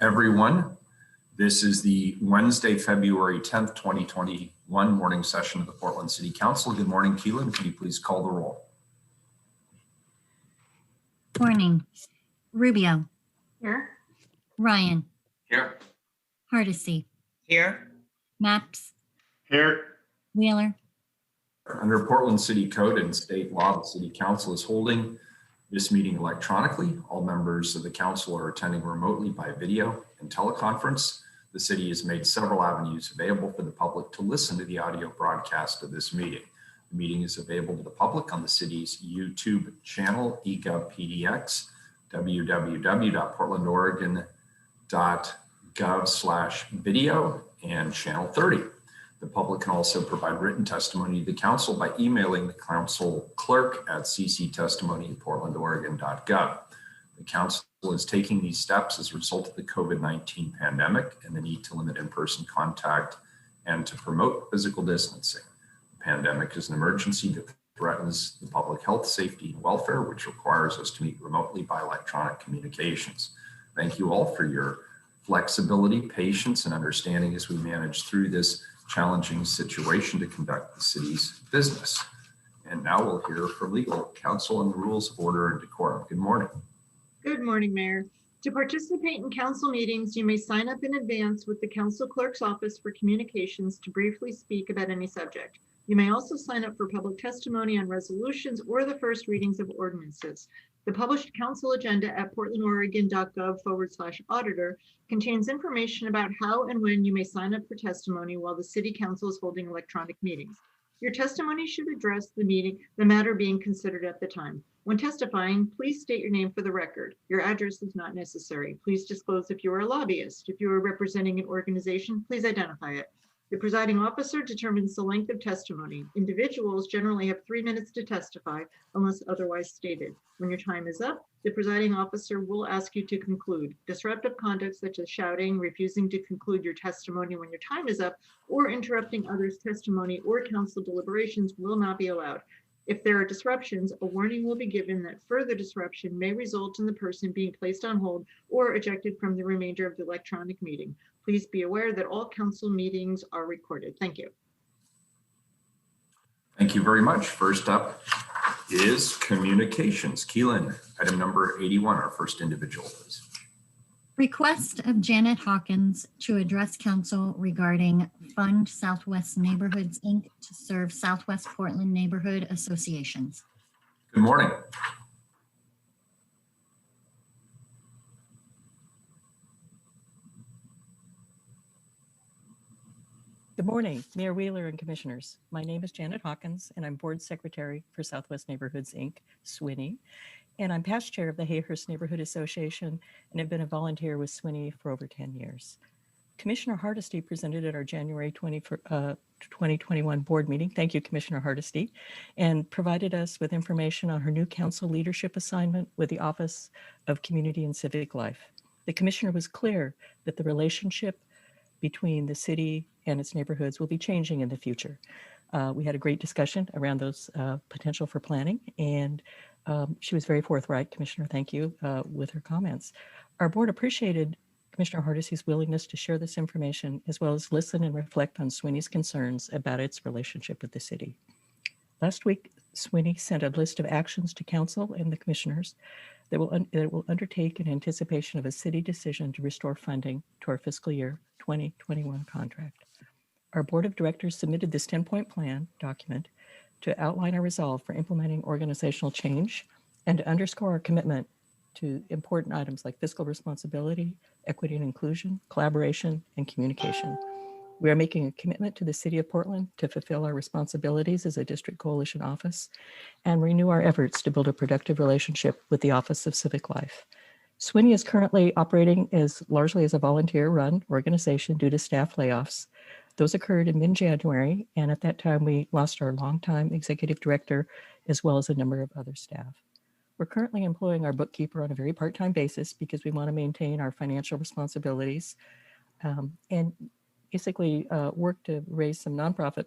everyone. This is the Wednesday, February 10th, 2021 morning session of the Portland City Council. Good morning, Keelan. Can you please call the roll? Morning. Rubio. Here. Ryan. Here. Hardesty. Here. Maps. Here. Wheeler. Under Portland City Code and state law, the City Council is holding this meeting electronically. All members of the council are attending remotely by video and teleconference. The city has made several avenues available for the public to listen to the audio broadcast of this meeting. The meeting is available to the public on the city's YouTube channel, eGovPDX, www.portlandoregon.gov/video, and channel 30. The public can also provide written testimony to the council by emailing the council clerk at cctestimony@portlandoregon.gov. The council is taking these steps as a result of the COVID-19 pandemic and the need to limit in-person contact and to promote physical distancing. The pandemic is an emergency that threatens the public health, safety, and welfare, which requires us to meet remotely by electronic communications. Thank you all for your flexibility, patience, and understanding as we manage through this challenging situation to conduct the city's business. And now we'll hear from legal counsel on the rules of order and decorum. Good morning. Good morning, Mayor. To participate in council meetings, you may sign up in advance with the council clerk's office for communications to briefly speak about any subject. You may also sign up for public testimony on resolutions or the first readings of ordinances. The published council agenda at portlandoregon.gov/auditor contains information about how and when you may sign up for testimony while the city council is holding electronic meetings. Your testimony should address the matter being considered at the time. When testifying, please state your name for the record. Your address is not necessary. Please disclose if you are a lobbyist. If you are representing an organization, please identify it. The presiding officer determines the length of testimony. Individuals generally have 3 minutes to testify unless otherwise stated. When your time is up, the presiding officer will ask you to conclude. Disruptive conduct such as shouting, refusing to conclude your testimony when your time is up, or interrupting others' testimony or council deliberations will not be allowed. If there are disruptions, a warning will be given that further disruption may result in the person being placed on hold or ejected from the remainder of the electronic meeting. Please be aware that all council meetings are recorded. Thank you. Thank you very much. First up is communications. Keelan, item number 81, our first individual, please. Request of Janet Hawkins to address council regarding Fund Southwest Neighborhoods, Inc. to serve Southwest Portland neighborhood associations. Good morning. Good morning, Mayor Wheeler and Commissioners. My name is Janet Hawkins, and I'm Board Secretary for Southwest Neighborhoods, Inc., SWNY, and I'm past chair of the Hayhurst Neighborhood Association and have been a volunteer with SWNY for over 10 years. Commissioner Hardesty presented at our January 2021 board meeting. Thank you, Commissioner Hardesty, and provided us with information on her new council leadership assignment with the Office of Community and Civic Life. The commissioner was clear that the relationship between the city and its neighborhoods will be changing in the future. We had a great discussion around those potential for planning, and she was very forthright, Commissioner, thank you, with her comments. Our board appreciated Commissioner Hardesty's willingness to share this information, as well as listen and reflect on SWNY's concerns about its relationship with the city. Last week, SWNY sent a list of actions to council and the commissioners that will undertake in anticipation of a city decision to restore funding to our fiscal year 2021 contract. Our board of directors submitted this 10-point plan document to outline our resolve for implementing organizational change and to underscore our commitment to important items like fiscal responsibility, equity and inclusion, collaboration, and communication. We are making a commitment to the City of Portland to fulfill our responsibilities as a district coalition office and renew our efforts to build a productive relationship with the Office of Civic Life. SWNY is currently operating largely as a volunteer-run organization due to staff layoffs. Those occurred in mid-January, and at that time we lost our longtime executive director as well as a number of other staff. We're currently employing our bookkeeper on a very part-time basis because we want to maintain our financial responsibilities and basically work to raise some nonprofit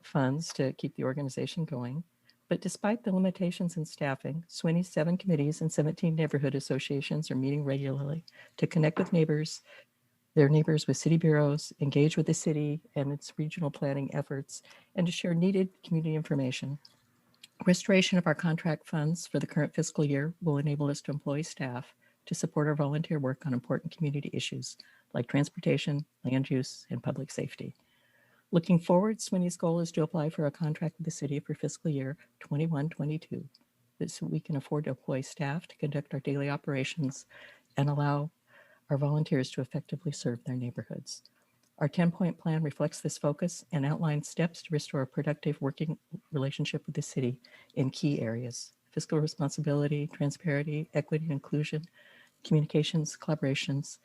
funds to keep the organization going. But despite the limitations in staffing, SWINY's 7 committees and 17 neighborhood associations are meeting regularly to connect with their neighbors with city bureaus, engage with the city and its regional planning efforts, and to share needed community information. Restoration of our contract funds for the current fiscal year will enable us to employ staff to support our volunteer work on important community issues like transportation, land use, and public safety. Looking forward, SWINY's goal is to apply for a contract with the city for fiscal year 21-22, so we can afford to employ staff to conduct our daily operations and allow our volunteers to effectively serve their neighborhoods. Our 10-point plan reflects this focus and outlines steps to restore a productive working relationship with the city in key areas: fiscal responsibility, transparency, equity and inclusion, communications, collaborations,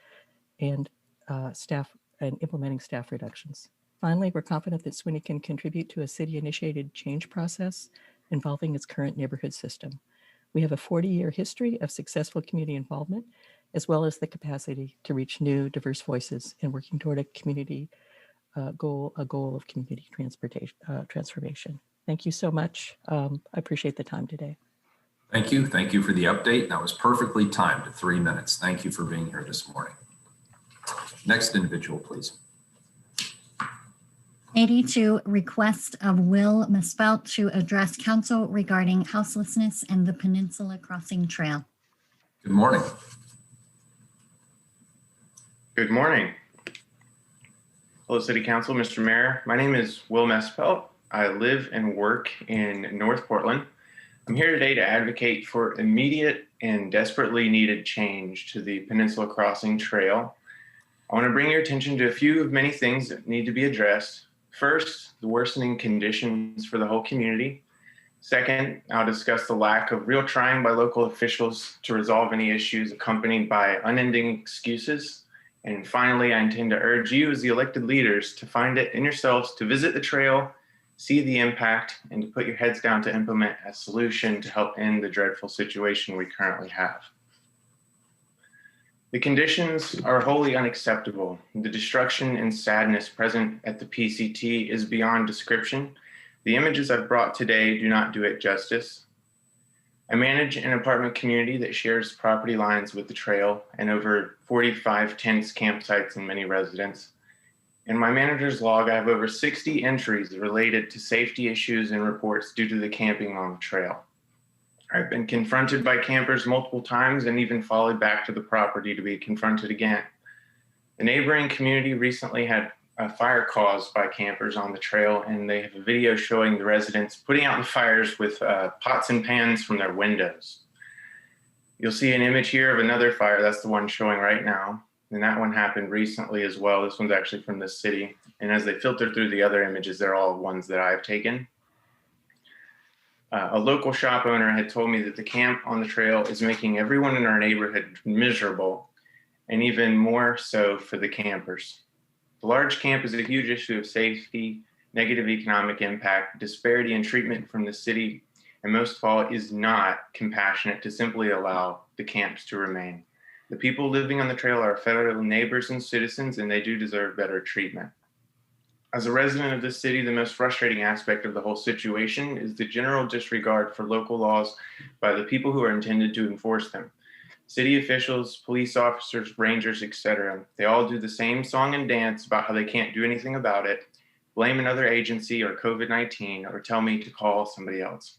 and implementing staff reductions. Finally, we're confident that SWINY can contribute to a city-initiated change process involving its current neighborhood system. We have a 40-year history of successful community involvement, as well as the capacity to reach new, diverse voices in working toward a community goal of community transformation. Thank you so much. I appreciate the time today. Thank you. Thank you for the update. That was perfectly timed at 3 minutes. Thank you for being here this morning. Next individual, please. 82, request of Will Mispelt to address council regarding houselessness and the Peninsula Crossing Trail. Good morning. Good morning. Hello, City Council, Mr. Mayor. My name is Will Mispelt. I live and work in North Portland. I'm here today to advocate for immediate and desperately needed change to the Peninsula Crossing Trail. I want to bring your attention to a few of many things that need to be addressed. First, the worsening conditions for the whole community. Second, I'll discuss the lack of real trying by local officials to resolve any issues accompanied by unending excuses. And finally, I intend to urge you as the elected leaders to find it in yourselves to visit the trail, see the impact, and to put your heads down to implement a solution to help end the dreadful situation we currently have. The conditions are wholly unacceptable. The destruction and sadness present at the PCT is beyond description. The images I've brought today do not do it justice. I manage an apartment community that shares property lines with the trail and over 45 tents, campsites, and many residents. In my manager's log, I have over 60 entries related to safety issues and reports due to the camping on the trail. I've been confronted by campers multiple times and even followed back to the property to be confronted again. The neighboring community recently had a fire caused by campers on the trail, and they have a video showing the residents putting out the fires with pots and pans from their windows. You'll see an image here of another fire. That's the one showing right now. And that one happened recently as well. This one's actually from this city. And as they filter through the other images, they're all ones that I've taken. A local shop owner had told me that the camp on the trail is making everyone in our neighborhood miserable, and even more so for the campers. The large camp is a huge issue of safety, negative economic impact, disparity in treatment from the city, and most of all is not compassionate to simply allow the camps to remain. The people living on the trail are fellow neighbors and citizens, and they do deserve better treatment. As a resident of this city, the most frustrating aspect of the whole situation is the general disregard for local laws by the people who are intended to enforce them. City officials, police officers, rangers, etc. They all do the same song and dance about how they can't do anything about it, blame another agency or COVID-19, or tell me to call somebody else.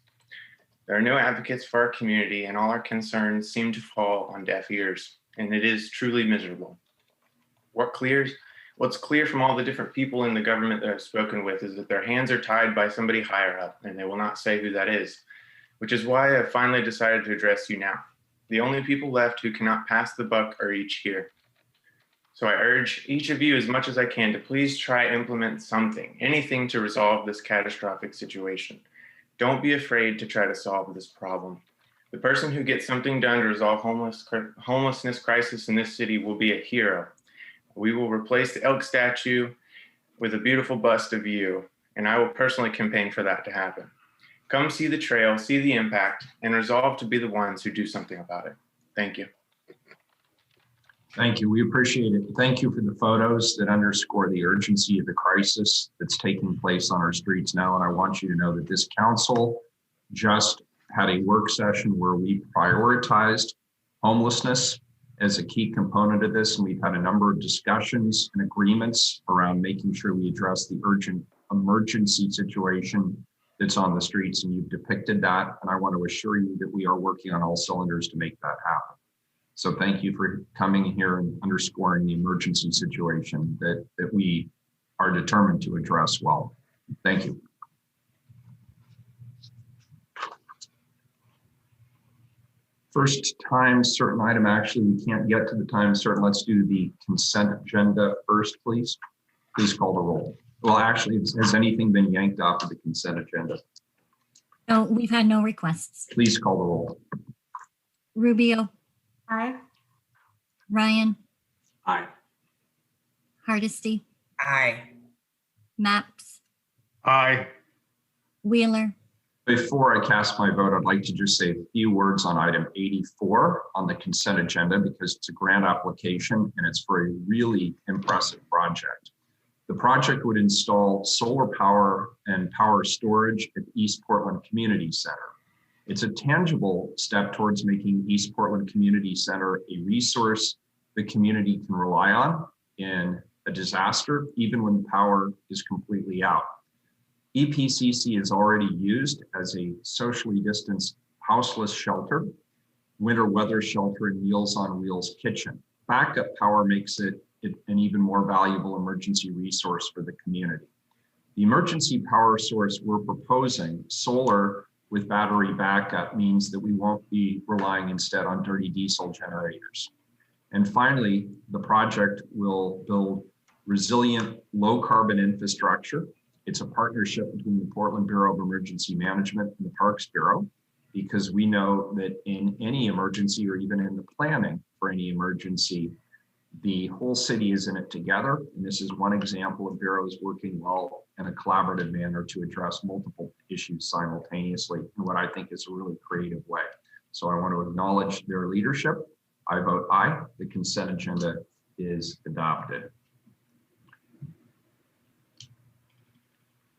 There are no advocates for our community, and all our concerns seem to fall on deaf ears, and it is truly miserable. What's clear from all the different people in the government that I've spoken with is that their hands are tied by somebody higher up, and they will not say who that is, which is why I finally decided to address you now. The only people left who cannot pass the buck are each here. So I urge each of you as much as I can to please try implement something, anything to resolve this catastrophic situation. Don't be afraid to try to solve this problem. The person who gets something done to resolve homelessness crisis in this city will be a hero. We will replace the elk statue with a beautiful bust of you, and I will personally campaign for that to happen. Come see the trail, see the impact, and resolve to be the ones who do something about it. Thank you. Thank you. We appreciate it. Thank you for the photos that underscore the urgency of the crisis that's taking place on our streets now. And I want you to know that this council just had a work session where we prioritized homelessness as a key component of this. And we've had a number of discussions and agreements around making sure we address the urgent emergency situation that's on the streets. And you've depicted that. And I want to assure you that we are working on all cylinders to make that happen. So thank you for coming here and underscoring the emergency situation that we are determined to address well. Thank you. First time certain item, actually, we can't get to the time certain. Let's do the consent agenda first, please. Please call the roll. Well, actually, has anything been yanked off of the consent agenda? No, we've had no requests. Please call the roll. Rubio, Aye. Ryan, Aye. Hardesty, Aye. Maps, Aye. Wheeler. Before I cast my vote, I'd like to just say a few words on item 84 on the consent agenda, because it's a grant application and it's for a really impressive project. The project would install solar power and power storage at East Portland Community Center. It's a tangible step towards making East Portland Community Center a resource the community can rely on in a disaster, even when power is completely out. EPCC is already used as a socially distanced houseless shelter, winter weather shelter, and Meals on Wheels kitchen. Backup power makes it an even more valuable emergency resource for the community. The emergency power source we're proposing, solar with battery backup, means that we won't be relying instead on dirty diesel generators. And finally, the project will build resilient, low carbon infrastructure. It's a partnership between the Portland Bureau of Emergency Management and the Parks Bureau, because we know that in any emergency, or even in the planning for any emergency, the whole city is in it together. And this is one example of bureaus working well in a collaborative manner to address multiple issues simultaneously in what I think is a really creative way. So I want to acknowledge their leadership. I vote aye. The consent agenda is adopted.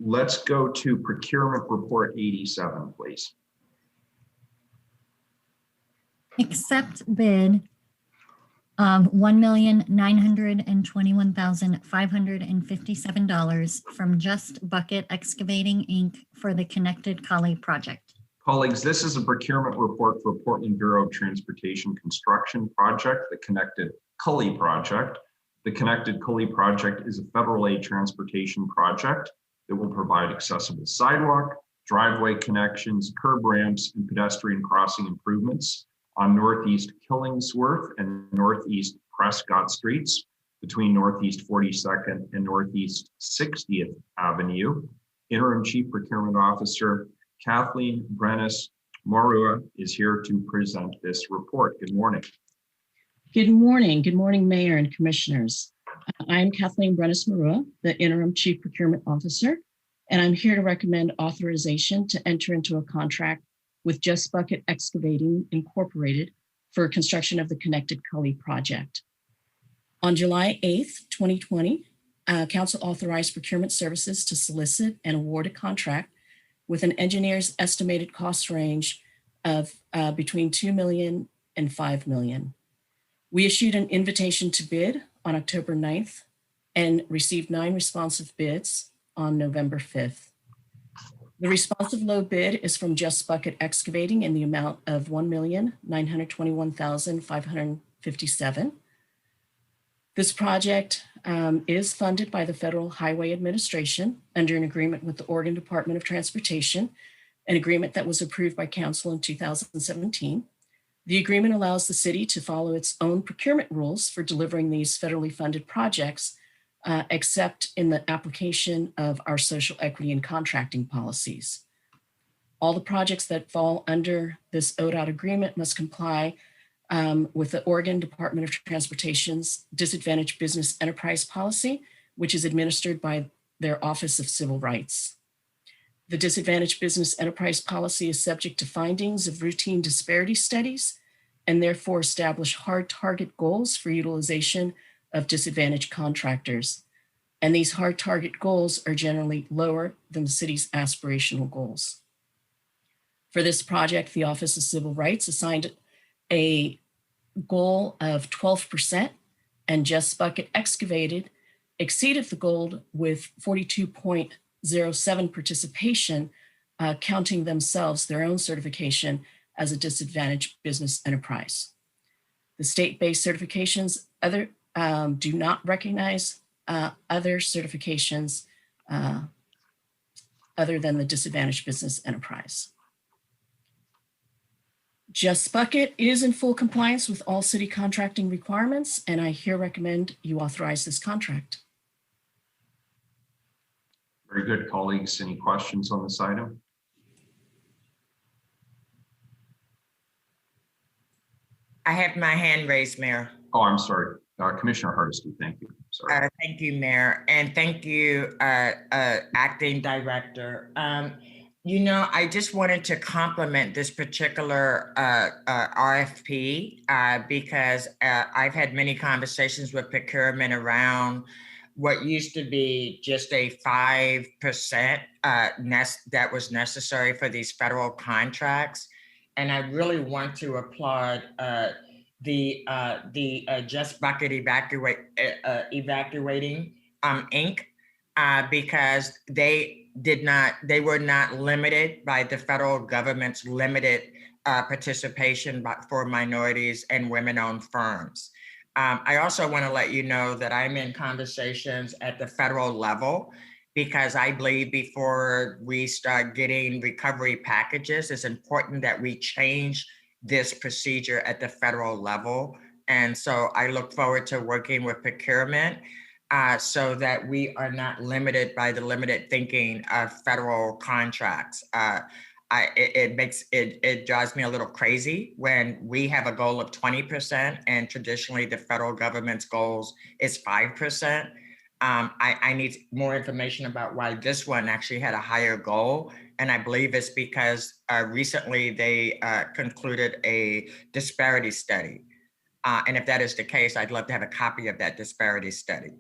Let's go to procurement report 87, please. Accept bid of $1,921,557 from Just Bucket Excavating, Inc. for the Connected Collie project. Colleagues, this is a procurement report for Portland Bureau of Transportation construction project, the Connected Cully project. The Connected Cully project is a federal aid transportation project that will provide accessible sidewalk, driveway connections, curb ramps, and pedestrian crossing improvements on Northeast Killingsworth and Northeast Prescott Streets between Northeast 42nd and Northeast 60th Avenue. Interim Chief Procurement Officer Kathleen Brenes-Morua is here to present this report. Good morning. Good morning. Good morning, Mayor and Commissioners. I'm Kathleen Brenes-Morua, the Interim Chief Procurement Officer, and I'm here to recommend authorization to enter into a contract with Just Bucket Excavating Incorporated for construction of the Connected Cully project. On July 8th, 2020, Council authorized procurement services to solicit and award a contract with an engineer's estimated cost range of between $2 million and $5 million. We issued an invitation to bid on October 9th and received 9 responsive bids on November 5th. The responsive low bid is from Just Bucket Excavating in the amount of $1,921,557. This project is funded by the Federal Highway Administration under an agreement with the Oregon Department of Transportation, an agreement that was approved by Council in 2017. The agreement allows the city to follow its own procurement rules for delivering these federally funded projects, except in the application of our social equity and contracting policies. All the projects that fall under this ODOT agreement must comply with the Oregon Department of Transportation's Disadvantaged Business Enterprise Policy, which is administered by their Office of Civil Rights. The Disadvantaged Business Enterprise Policy is subject to findings of routine disparity studies and therefore establish hard target goals for utilization of disadvantaged contractors. And these hard target goals are generally lower than the city's aspirational goals. For this project, the Office of Civil Rights assigned a goal of 12%, and Just Bucket Excavated exceeded the goal with 42.07 participation, counting themselves their own certification as a disadvantaged business enterprise. The state-based certifications do not recognize other certifications other than the disadvantaged business enterprise. Just Bucket is in full compliance with all city contracting requirements, and I here recommend you authorize this contract. Very good, colleagues. Any questions on this item? I have my hand raised, Mayor. Oh, I'm sorry. Commissioner Hardesty, thank you. Sorry. Thank you, Mayor, and thank you, Acting Director. I just wanted to compliment this particular RFP because I've had many conversations with procurement around what used to be just a 5% that was necessary for these federal contracts. And I really want to applaud the Just Bucket Evacuating Inc. Because they were not limited by the federal government's limited participation for minorities and women-owned firms. I also want to let you know that I'm in conversations at the federal level because I believe before we start getting recovery packages, it's important that we change this procedure at the federal level. And so I look forward to working with procurement so that we are not limited by the limited thinking of federal contracts. It drives me a little crazy when we have a goal of 20% and traditionally the federal government's goals is 5%. I need more information about why this one actually had a higher goal. And I believe it's because recently they concluded a disparity study. And if that is the case, I'd love to have a copy of that disparity study.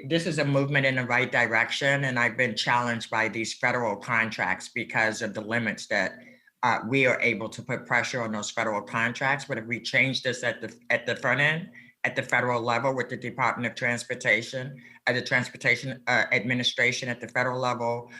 This is a movement in the right direction, and I've been challenged by these federal contracts because of the limits that we are able to put pressure on those federal contracts. But if we change this at the front end, at the federal level with the Department of Transportation, the Transportation Administration at the federal level,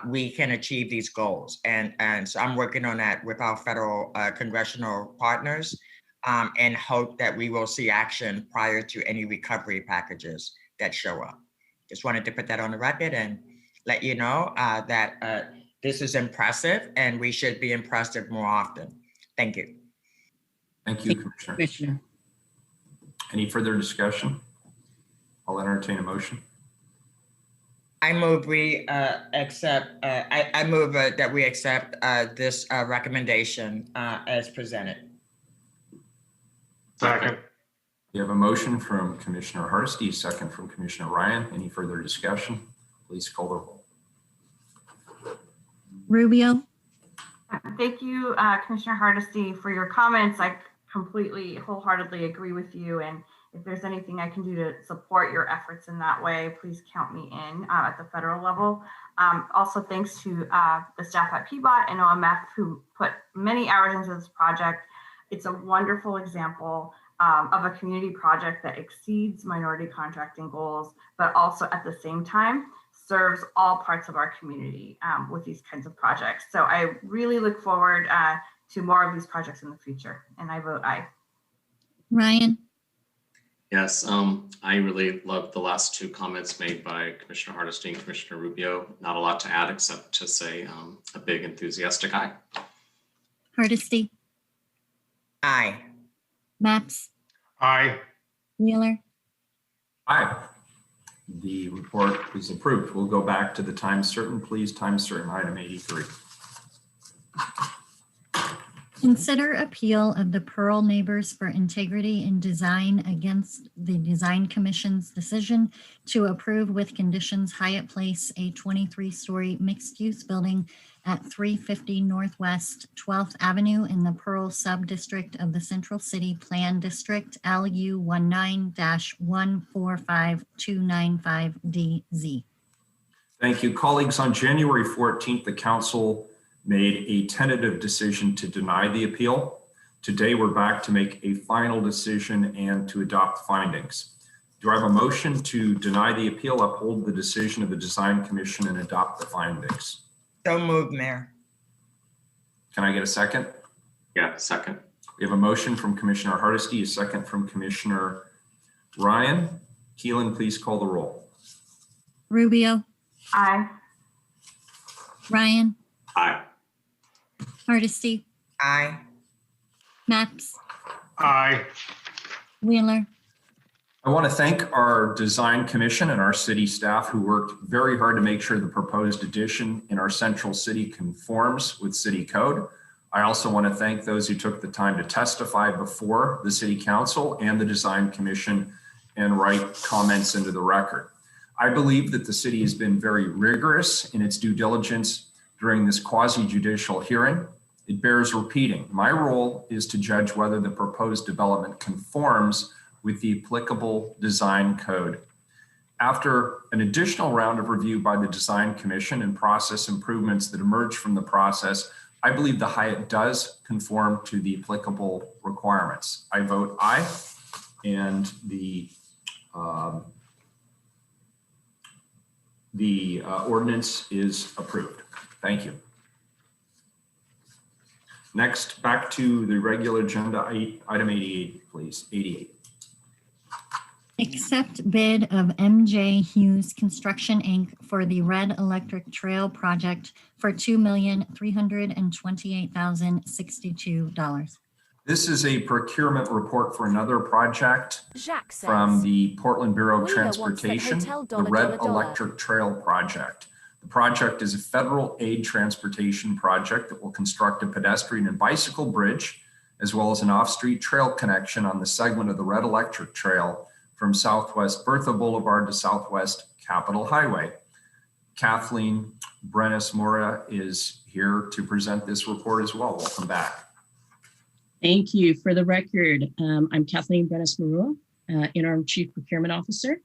we can achieve these goals. And so I'm working on that with our federal congressional partners and hope that we will see action prior to any recovery packages that show up. Just wanted to put that on the record and let you know that this is impressive and we should be impressive more often. Thank you. Thank you, Commissioner. Any further discussion? I'll entertain a motion. I move we accept. I move that we accept this recommendation as presented. Second. We have a motion from Commissioner Hardesty, second from Commissioner Ryan. Any further discussion? Please call the roll. Rubio. Thank you, Commissioner Hardesty, for your comments. I completely, wholeheartedly agree with you. And if there's anything I can do to support your efforts in that way, please count me in at the federal level. Also, thanks to the staff at PBOT and OMF who put many hours into this project. It's a wonderful example of a community project that exceeds minority contracting goals, but also at the same time serves all parts of our community with these kinds of projects. So I really look forward to more of these projects in the future, and I vote aye. Ryan. Yes, I really love the last two comments made by Commissioner Hardesty and Commissioner Rubio. Not a lot to add except to say a big enthusiastic aye. Hardesty. Aye. Maps. Aye. Wheeler. Aye. The report is approved. We'll go back to the time certain, please. Time certain, item 83. Consider appeal of the Pearl Neighbors for Integrity in Design against the Design Commission's decision to approve with conditions Hyatt Place, a 23-story mixed-use building at 350 Northwest 12th Avenue in the Pearl Sub-District of the Central City Plan District, LU 19-145295DZ. Thank you. Colleagues, on January 14th, the council made a tentative decision to deny the appeal. Today, we're back to make a final decision and to adopt findings. Do I have a motion to deny the appeal, uphold the decision of the Design Commission, and adopt the findings? So moved, Mayor. Can I get a second? Yeah, second. We have a motion from Commissioner Hardesty, a second from Commissioner Ryan. Keelan, please call the roll. Rubio, Aye. Ryan, Aye. Hardesty, Aye. Maps, Aye. Wheeler. I want to thank our Design Commission and our city staff who worked very hard to make sure the proposed addition in our central city conforms with city code. I also want to thank those who took the time to testify before the City Council and the Design Commission and write comments into the record. I believe that the city has been very rigorous in its due diligence during this quasi-judicial hearing. It bears repeating. My role is to judge whether the proposed development conforms with the applicable design code. After an additional round of review by the Design Commission and process improvements that emerged from the process, I believe the Hyatt does conform to the applicable requirements. I vote aye, and the ordinance is approved. Thank you. Next, back to the regular agenda, item 88, please. 88. Accept bid of MJ Hughes Construction, Inc. for the Red Electric Trail project for $2,328,062. This is a procurement report for another project from the Portland Bureau of Transportation, the Red Electric Trail project. The project is a federal aid transportation project that will construct a pedestrian and bicycle bridge, as well as an off-street trail connection on the segment of the Red Electric Trail from Southwest Bertha Boulevard to Southwest Capitol Highway. Kathleen Brenes-Mora is here to present this report as well. Welcome back. Thank you. For the record, I'm Kathleen Brenes-Mora, Interim Chief Procurement Officer,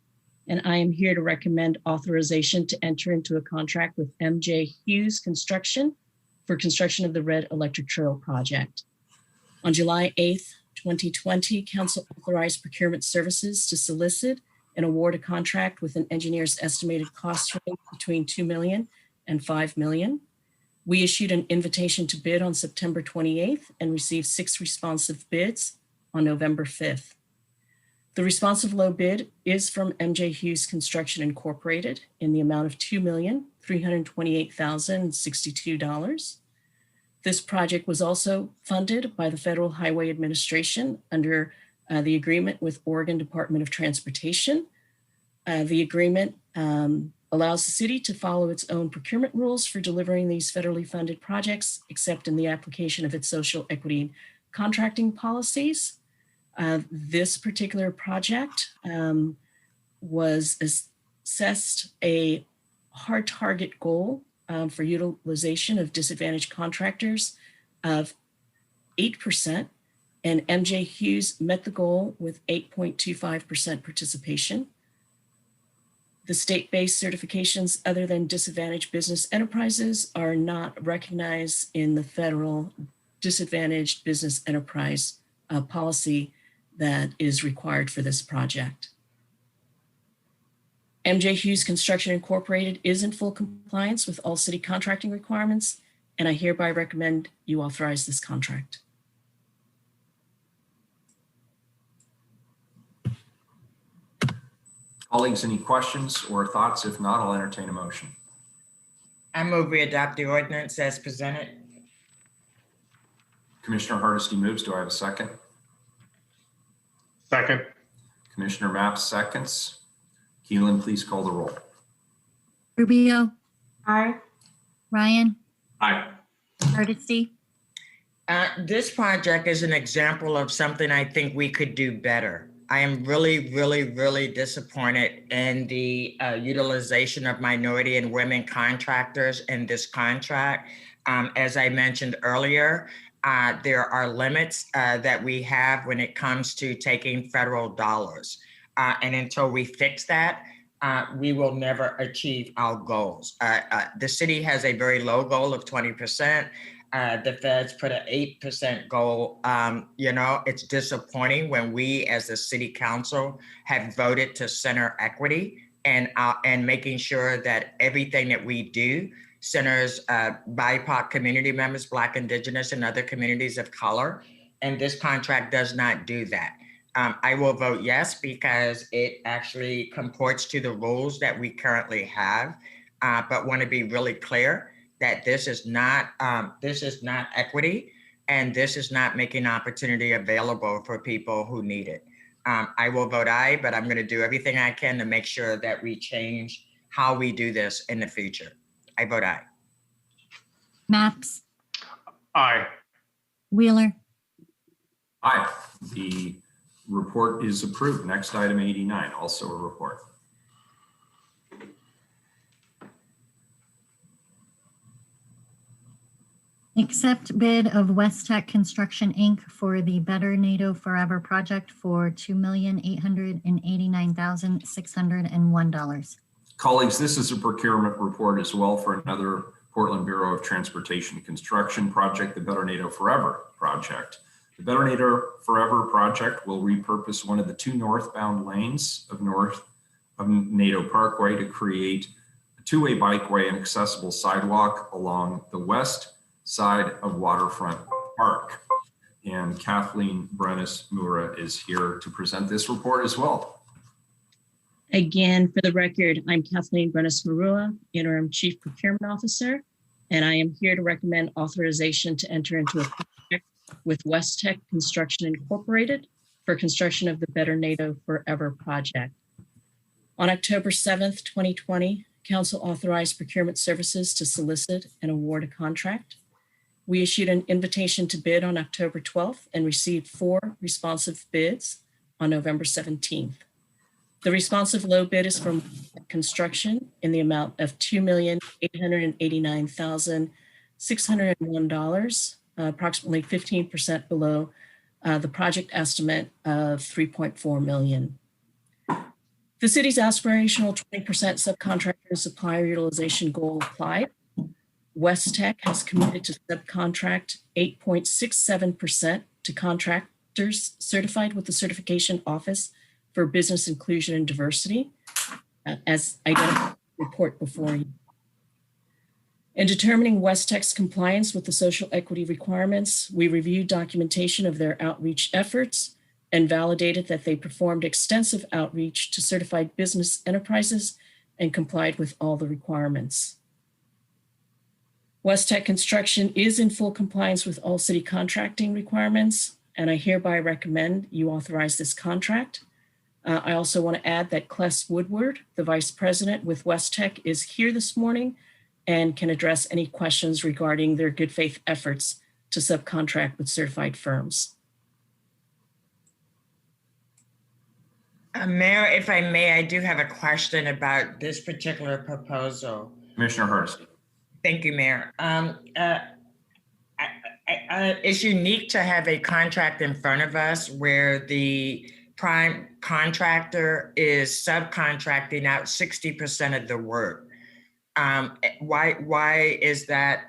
and I am here to recommend authorization to enter into a contract with MJ Hughes Construction for construction of the Red Electric Trail project. On July 8th, 2020, Council authorized procurement services to solicit and award a contract with an engineer's estimated cost range between $2 million and $5 million. We issued an invitation to bid on September 28th and received 6 responsive bids on November 5th. The responsive low bid is from MJ Hughes Construction Incorporated in the amount of $2,328,062. This project was also funded by the Federal Highway Administration under the agreement with Oregon Department of Transportation. The agreement allows the city to follow its own procurement rules for delivering these federally funded projects, except in the application of its social equity contracting policies. This particular project was assessed a hard target goal for utilization of disadvantaged contractors of 8%, and MJ Hughes met the goal with 8.25% participation. The state-based certifications other than disadvantaged business enterprises are not recognized in the federal disadvantaged business enterprise policy that is required for this project. MJ Hughes Construction Incorporated is in full compliance with all city contracting requirements, and I hereby recommend you authorize this contract. Colleagues, any questions or thoughts? If not, I'll entertain a motion. I move we adopt the ordinance as presented. Commissioner Hardesty moves. Do I have a second? Second. Commissioner Mapp seconds. Keelan, please call the roll. Rubio, Aye. Ryan, Aye. Hardesty, This project is an example of something I think we could do better. I am really disappointed in the utilization of minority and women contractors in this contract. As I mentioned earlier, there are limits that we have when it comes to taking federal dollars. And until we fix that, we will never achieve our goals. The city has a very low goal of 20%. The feds put an 8% goal. It's disappointing when we as the city council have voted to center equity and making sure that everything that we do centers BIPOC community members, Black, Indigenous, and other communities of color. And this contract does not do that. I will vote yes because it actually comports to the rules that we currently have, but want to be really clear that this is not equity, and this is not making opportunity available for people who need it. I will vote aye, but I'm going to do everything I can to make sure that we change how we do this in the future. I vote aye. Maps, Aye. Wheeler, Aye. The report is approved. Next, item 89, also a report. accept bid of West Tech Construction, Inc. for the Better NATO Forever project for $2,889,601. Colleagues, this is a procurement report as well for another Portland Bureau of Transportation construction project, the Better NATO Forever project. The Better NATO Forever project will repurpose one of the two northbound lanes of NATO Parkway to create a two-way bikeway and accessible sidewalk along the west side of Waterfront Park. And Kathleen Brennis-Mura is here to present this report as well. Again, for the record, I'm Kathleen Brennis-Marua, Interim Chief Procurement Officer, and I am here to recommend authorization to enter into a contract with West Tech Construction Incorporated for construction of the Better NATO Forever project. On October 7th, 2020, Council authorized procurement services to solicit and award a contract. We issued an invitation to bid on October 12th and received 4 responsive bids on November 17th. The responsive low bid is from construction in the amount of $2,889,601, approximately 15% below the project estimate of $3.4 million. The city's aspirational 20% subcontractor and supplier utilization goal applied. West Tech has committed to subcontract 8.67% to contractors certified with the Certification Office for Business Inclusion and Diversity, as identified in the report before you. In determining West Tech's compliance with the social equity requirements, we reviewed documentation of their outreach efforts and validated that they performed extensive outreach to certified business enterprises and complied with all the requirements. West Tech Construction is in full compliance with all city contracting requirements, and I hereby recommend you authorize this contract. I also want to add that Kless Woodward, the Vice President with West Tech, is here this morning and can address any questions regarding their good faith efforts to subcontract with certified firms. Mayor, if I may, I do have a question about this particular proposal. Commissioner Hardesty. Thank you, Mayor. It's unique to have a contract in front of us where the prime contractor is subcontracting out 60% of the work. Why is that?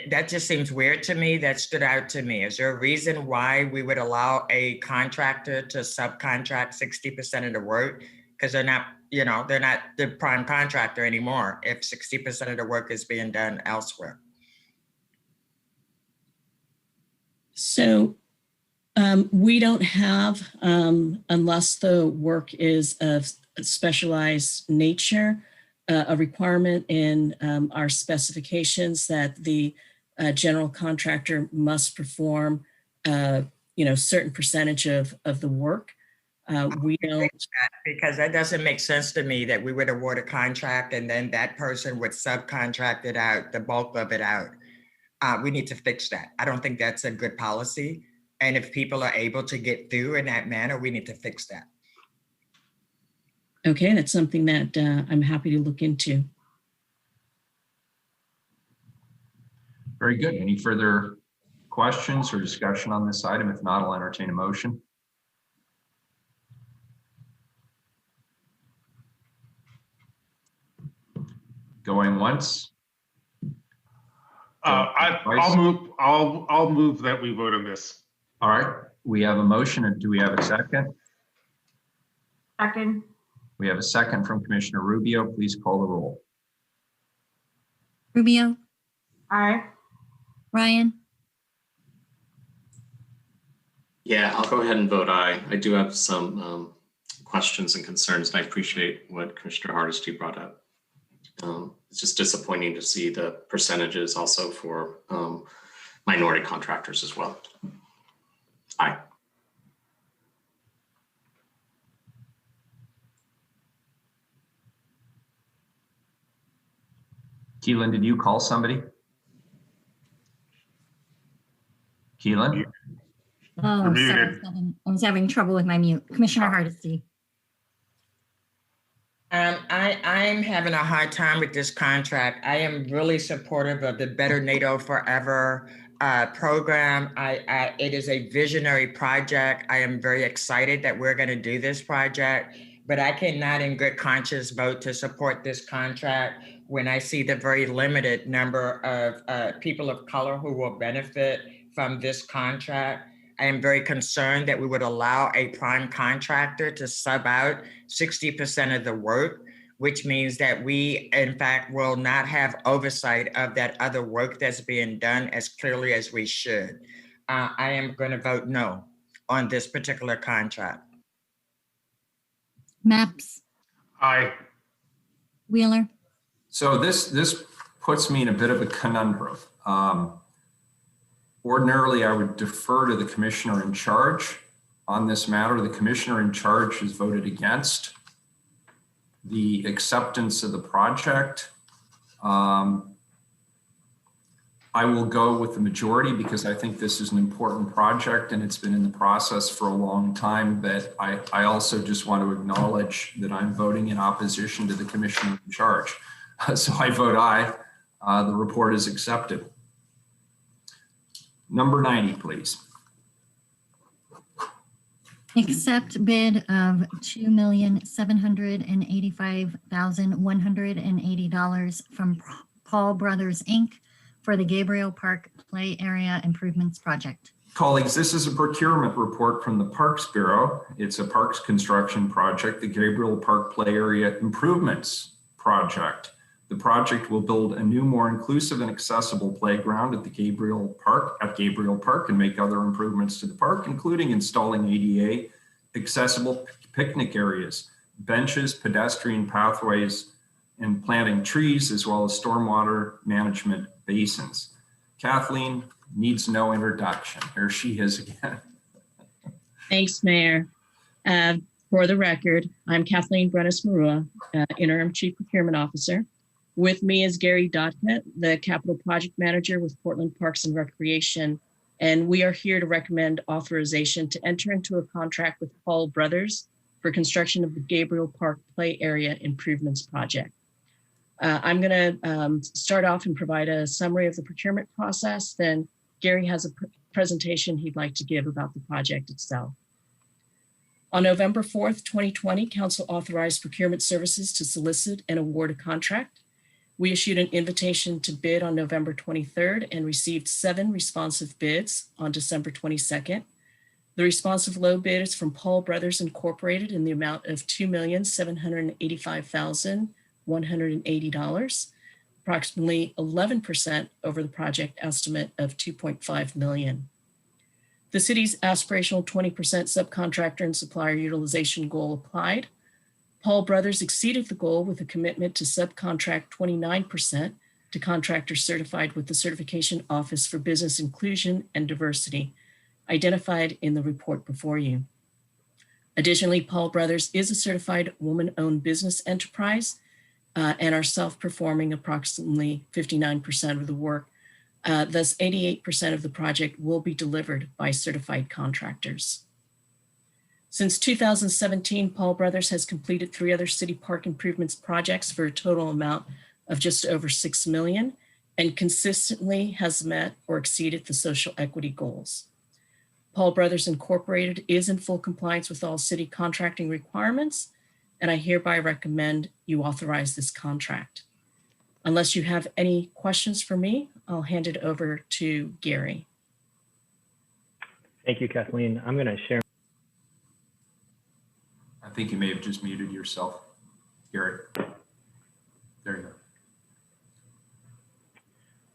That just seems weird to me. That stood out to me. Is there a reason why we would allow a contractor to subcontract 60% of the work? Because they're not the prime contractor anymore if 60% of the work is being done elsewhere. So we don't have, unless the work is of specialized nature, a requirement in our specifications that the general contractor must perform, certain percentage of the work. We don't. Because that doesn't make sense to me that we would award a contract and then that person would subcontract it out, the bulk of it out. We need to fix that. I don't think that's a good policy. And if people are able to get through in that manner, we need to fix that. Okay, that's something that I'm happy to look into. Very good. Any further questions or discussion on this item? If not, I'll entertain a motion. Going once? I'll move that we vote on this. All right, we have a motion, and do we have a second? Second. We have a second from Commissioner Rubio. Please call the roll. Rubio, Aye. Ryan, Yeah, I'll go ahead and vote aye. I do have some questions and concerns, and I appreciate what Commissioner Hardesty brought up. It's just disappointing to see the percentages also for minority contractors as well. Aye. Keelan, did you call somebody? Keelan? oh, You're sorry, muted. I was having trouble with my mute. Commissioner Hardesty. I'm having a hard time with this contract. I am really supportive of the Better NATO Forever program. It is a visionary project. I am very excited that we're going to do this project, but I cannot in good conscience vote to support this contract when I see the very limited number of people of color who will benefit from this contract. I am very concerned that we would allow a prime contractor to sub out 60% of the work, which means that we, in fact, will not have oversight of that other work that's being done as clearly as we should. I am going to vote no on this particular contract. Maps, Aye. Wheeler, So this puts me in a bit of a conundrum. Ordinarily, I would defer to the commissioner in charge on this matter. The commissioner in charge has voted against the acceptance of the project. I will go with the majority because I think this is an important project and it's been in the process for a long time, but I also just want to acknowledge that I'm voting in opposition to the commissioner in charge. So I vote aye. The report is accepted. Number 90, please. accept bid of $2,785,180 from Paul Brothers, Inc. for the Gabriel Park Play Area Improvements Project. Colleagues, this is a procurement report from the Parks Bureau. It's a parks construction project, the Gabriel Park Play Area Improvements Project. The project will build a new, more inclusive and accessible playground at Gabriel Park and make other improvements to the park, including installing ADA accessible picnic areas, benches, pedestrian pathways, and planting trees, as well as stormwater management basins. Kathleen needs no introduction. Here she is again. Thanks, Mayor. For the record, I'm Kathleen Brenes-Marua, Interim Chief Procurement Officer. With me is Gary Dotkett, the Capital Project Manager with Portland Parks and Recreation, and we are here to recommend authorization to enter into a contract with Paul Brothers for construction of the Gabriel Park Play Area Improvements Project. I'm going to start off and provide a summary of the procurement process. Then Gary has a presentation he'd like to give about the project itself. On November 4th, 2020, Council authorized procurement services to solicit and award a contract. We issued an invitation to bid on November 23rd and received 7 responsive bids on December 22nd. The responsive low bid is from Paul Brothers Incorporated in the amount of $2,785,180, approximately 11% over the project estimate of $2.5 million. The city's aspirational 20% subcontractor and supplier utilization goal applied. Paul Brothers exceeded the goal with a commitment to subcontract 29% to contractors certified with the Certification Office for Business Inclusion and Diversity, identified in the report before you. Additionally, Paul Brothers is a certified woman-owned business enterprise and are self-performing approximately 59% of the work. Thus, 88% of the project will be delivered by certified contractors. Since 2017, Paul Brothers has completed 3 other city park improvements projects for a total amount of just over $6 million and consistently has met or exceeded the social equity goals. Paul Brothers Incorporated is in full compliance with all city contracting requirements, and I hereby recommend you authorize this contract. Unless you have any questions for me, I'll hand it over to Gary. Thank you, Kathleen. I'm going to share. I think you may have just muted yourself, Gary. There you go.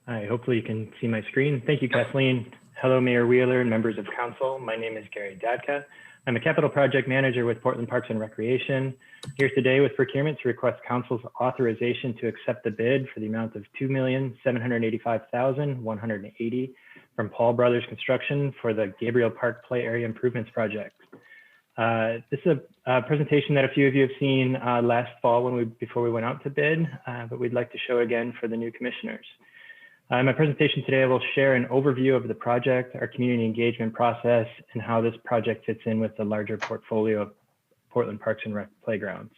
Hi, hopefully you can see my screen. Thank you, Kathleen. Hello, Mayor Wheeler and members of council. My name is Gary Dadka. I'm a capital project manager with Portland Parks and Recreation. Here today with procurement to request council's authorization to accept the bid for the amount of $2,785,180 from Paul Brothers Construction for the Gabriel Park Play Area Improvements Project. This is a presentation that a few of you have seen last fall before we went out to bid, but we'd like to show again for the new commissioners. In my presentation today, I will share an overview of the project, our community engagement process, and how this project fits in with the larger portfolio of Portland Parks and Rec playgrounds.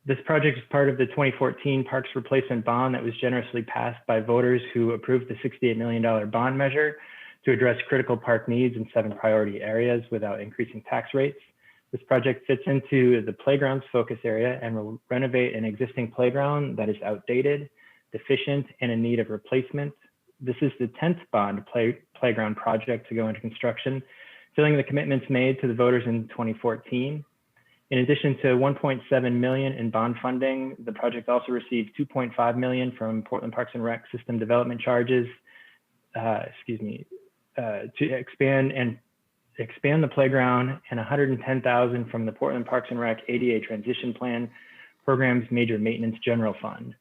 This project is part of the 2014 Parks Replacement Bond that was generously passed by voters who approved the $68 million bond measure to address critical park needs in 7 priority areas without increasing tax rates. This project fits into the playgrounds focus area and will renovate an existing playground that is outdated, deficient, and in need of replacement. This is the 10th bond playground project to go into construction, filling the commitments made to the voters in 2014. In addition to $1.7 million in bond funding, the project also received $2.5 million from Portland Parks and Rec system development charges, to expand the playground, and $110,000 from the Portland Parks and Rec ADA Transition Plan Program's Major Maintenance General Fund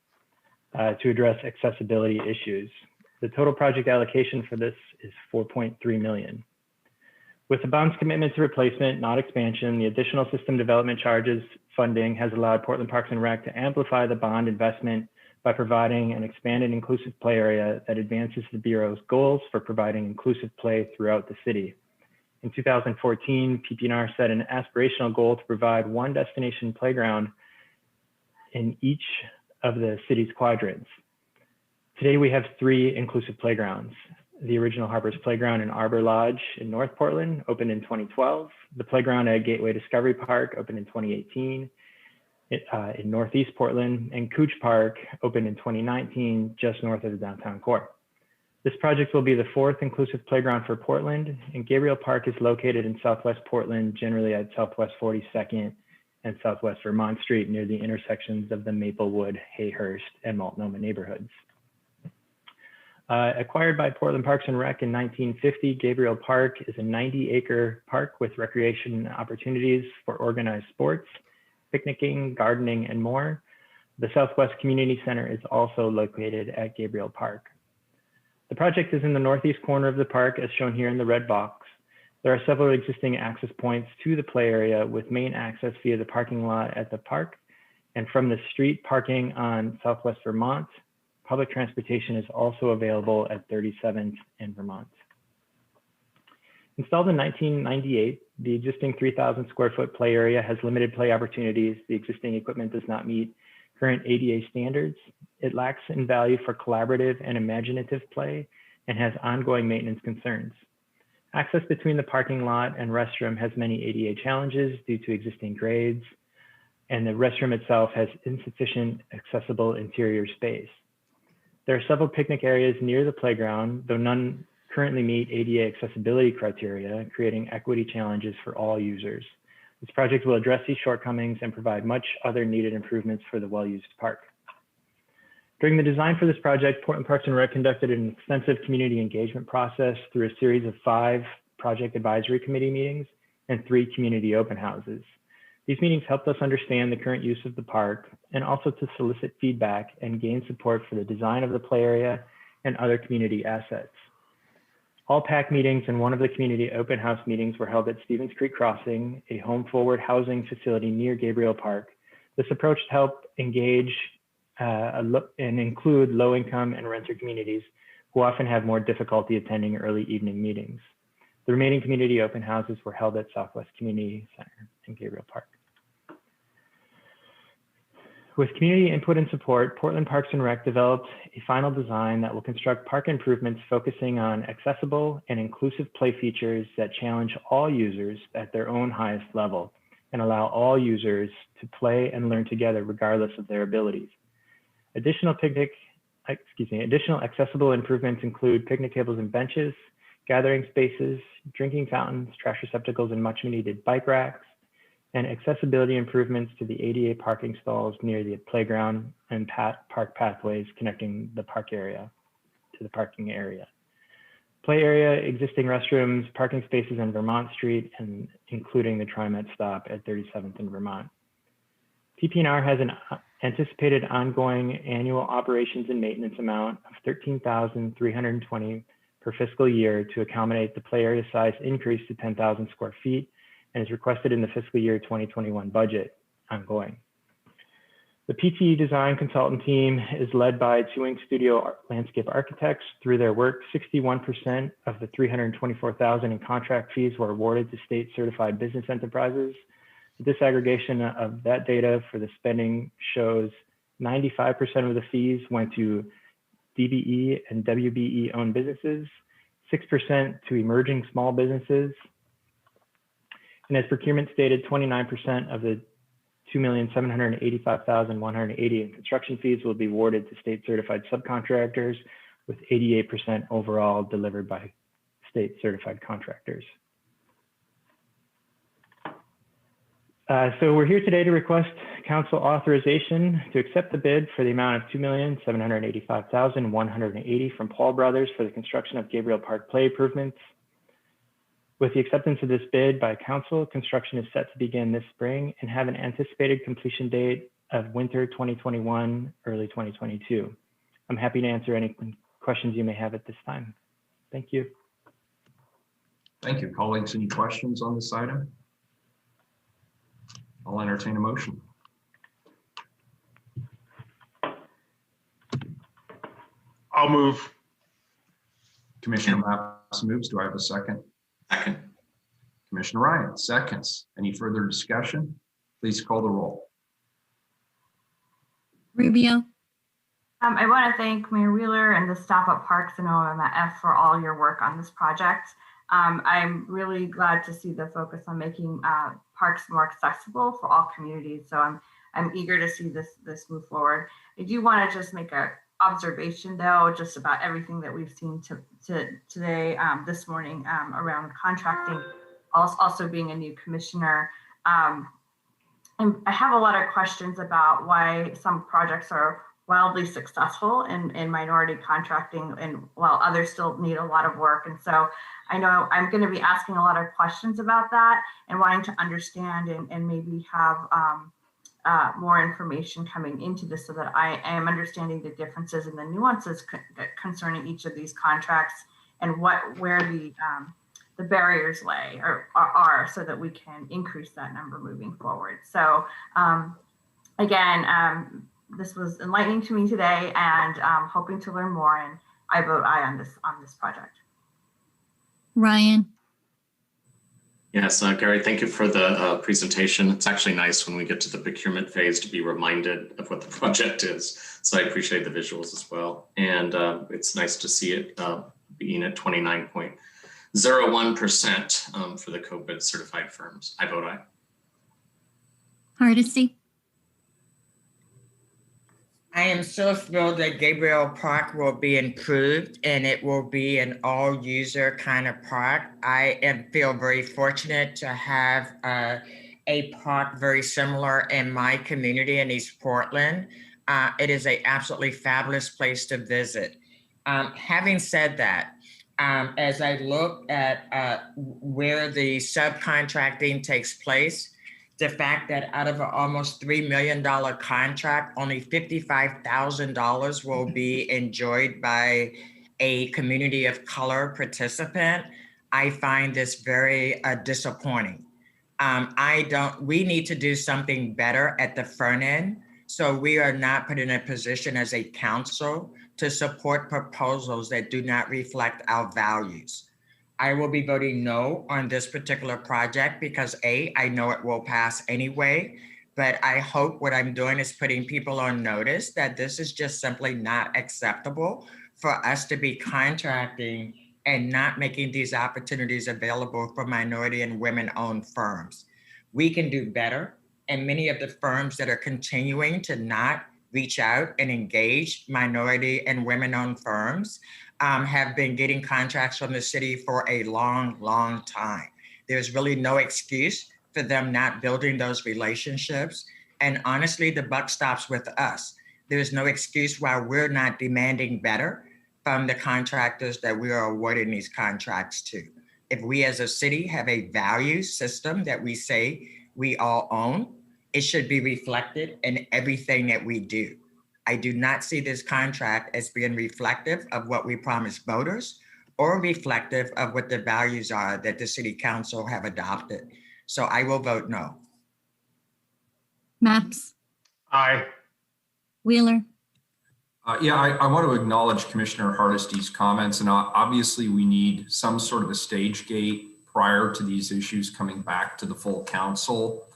to address accessibility issues. The total project allocation for this is $4.3 million. With the bond's commitment to replacement, not expansion, the additional system development charges funding has allowed Portland Parks and Rec to amplify the bond investment by providing an expanded inclusive play area that advances the Bureau's goals for providing inclusive play throughout the city. In 2014, PP&R set an aspirational goal to provide 1 destination playground in each of the city's quadrants. Today we have 3 inclusive playgrounds. The original Harper's Playground in Arbor Lodge in North Portland opened in 2012. The playground at Gateway Discovery Park opened in 2018 in Northeast Portland, and Cooch Park opened in 2019 just north of the downtown core. This project will be the 4th inclusive playground for Portland, and Gabriel Park is located in Southwest Portland, generally at Southwest 42nd and Southwest Vermont Street near the intersections of the Maplewood, Hayhurst, and Multnomah neighborhoods. Acquired by Portland Parks and Rec in 1950, Gabriel Park is a 90-acre park with recreation opportunities for organized sports, picnicking, gardening, and more. The Southwest Community Center is also located at Gabriel Park. The project is in the northeast corner of the park, as shown here in the red box. There are several existing access points to the play area with main access via the parking lot at the park and from the street parking on Southwest Vermont. Public transportation is also available at 37th and Vermont. Installed in 1998, the existing 3,000 square foot play area has limited play opportunities. The existing equipment does not meet current ADA standards. It lacks in value for collaborative and imaginative play and has ongoing maintenance concerns. Access between the parking lot and restroom has many ADA challenges due to existing grades, and the restroom itself has insufficient accessible interior space. There are several picnic areas near the playground, though none currently meet ADA accessibility criteria, creating equity challenges for all users. This project will address these shortcomings and provide much other needed improvements for the well-used park. During the design for this project, Portland Parks and Rec conducted an extensive community engagement process through a series of 5 project advisory committee meetings and 3 community open houses. These meetings helped us understand the current use of the park and also to solicit feedback and gain support for the design of the play area and other community assets. All PAC meetings and one of the community open house meetings were held at Stevens Creek Crossing, a home forward housing facility near Gabriel Park. This approach helped engage and include low income and renter communities who often have more difficulty attending early evening meetings. The remaining community open houses were held at Southwest Community Center in Gabriel Park. With community input and support, Portland Parks and Rec developed a final design that will construct park improvements focusing on accessible and inclusive play features that challenge all users at their own highest level and allow all users to play and learn together regardless of their abilities. Additional accessible improvements include picnic tables and benches, gathering spaces, drinking fountains, trash receptacles, and much needed bike racks, and accessibility improvements to the ADA parking stalls near the playground and park pathways connecting the park area to the parking area. Play area, existing restrooms, parking spaces on Vermont Street, and including the TriMet stop at 37th and Vermont. PP&R has an anticipated ongoing annual operations and maintenance amount of $13,320 per fiscal year to accommodate the play area size increase to 10,000 square feet and is requested in the fiscal year 2021 budget ongoing. The PTE design consultant team is led by Two-Ink Studio landscape architects. Through their work, 61% of the $324,000 in contract fees were awarded to state certified business enterprises. The disaggregation of that data for the spending shows 95% of the fees went to DBE and WBE owned businesses, 6% to emerging small businesses, and as procurement stated, 29% of the $2,785,180 in construction fees will be awarded to state certified subcontractors, with 88% overall delivered by state certified contractors. So we're here today to request council authorization to accept the bid for the amount of $2,785,180 from Paul Brothers for the construction of Gabriel Park play improvements. With the acceptance of this bid by council, construction is set to begin this spring and have an anticipated completion date of winter 2021, early 2022. I'm happy to answer any questions you may have at this time. Thank you. Thank you. Colleagues, any questions on this item? I'll entertain a motion. I'll move. Commissioner Maps moves. Do I have a second? Second. Commissioner Ryan, seconds. Any further discussion? Please call the roll. Rubio, I want to thank Mayor Wheeler and the staff at Parks and OMF for all your work on this project. I'm really glad to see the focus on making parks more accessible for all communities. So I'm eager to see this move forward. I do want to just make a observation though, just about everything that we've seen today, this morning around contracting, also being a new commissioner. And I have a lot of questions about why some projects are wildly successful in minority contracting and while others still need a lot of work. And so I know I'm going to be asking a lot of questions about that and wanting to understand and maybe have more information coming into this so that I am understanding the differences and the nuances concerning each of these contracts and where the barriers lay or are so that we can increase that number moving forward. So again, this was enlightening to me today and hoping to learn more, and I vote aye on this project. Ryan. Yes, Gary, thank you for the presentation. It's actually nice when we get to the procurement phase to be reminded of what the project is. So I appreciate the visuals as well. And it's nice to see it being at 29.01% for the COVID certified firms. I vote aye. Hardesty. I am so thrilled that Gabriel Park will be improved and it will be an all user kind of park. I feel very fortunate to have a park very similar in my community in East Portland. It is an absolutely fabulous place to visit. Having said that, as I look at where the subcontracting takes place, the fact that out of an almost $3 million contract, only $55,000 will be enjoyed by a community of color participant, I find this very disappointing. We need to do something better at the front end, so we are not put in a position as a council to support proposals that do not reflect our values. I will be voting no on this particular project because I know it will pass anyway, but I hope what I'm doing is putting people on notice that this is just simply not acceptable for us to be contracting and not making these opportunities available for minority and women-owned firms. We can do better, and many of the firms that are continuing to not reach out and engage minority and women-owned firms have been getting contracts from the city for a long, long time. There's really no excuse for them not building those relationships. And honestly, the buck stops with us. There's no excuse why we're not demanding better from the contractors that we are awarding these contracts to. If we as a city have a value system that we say we all own, it should be reflected in everything that we do. I do not see this contract as being reflective of what we promised voters or reflective of what the values are that the city council have adopted. So I will vote no. Maps, Aye. Wheeler, Yeah, I want to acknowledge Commissioner Hardesty's comments, and obviously we need some sort of a stage gate prior to these issues coming back to the full council.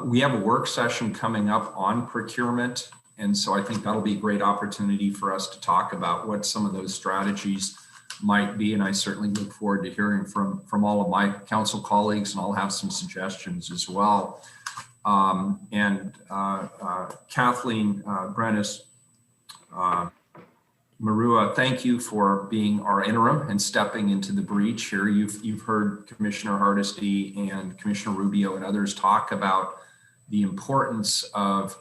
We have a work session coming up on procurement, and so I think that'll be a great opportunity for us to talk about what some of those strategies might be, and I certainly look forward to hearing from all of my council colleagues, and I'll have some suggestions as well. Kathleen Brennis, Marua, thank you for being our interim and stepping into the breach here. You've heard Commissioner Hardesty and Commissioner Rubio and others talk about the importance of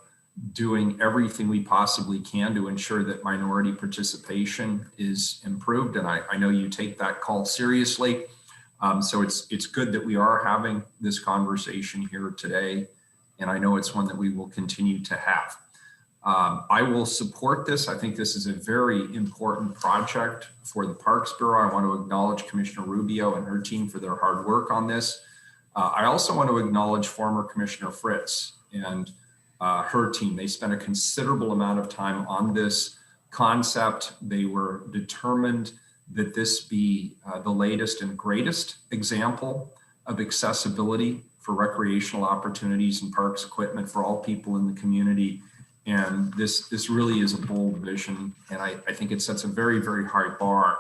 doing everything we possibly can to ensure that minority participation is improved. And I know you take that call seriously. So it's good that we are having this conversation here today. And I know it's one that we will continue to have. I will support this. I think this is a very important project for the Parks Bureau. I want to acknowledge Commissioner Rubio and her team for their hard work on this. I also want to acknowledge former Commissioner Fritz and her team. They spent a considerable amount of time on this concept. They were determined that this be the latest and greatest example of accessibility for recreational opportunities and parks equipment for all people in the community. And this really is a bold vision. And I think it sets a very, very high bar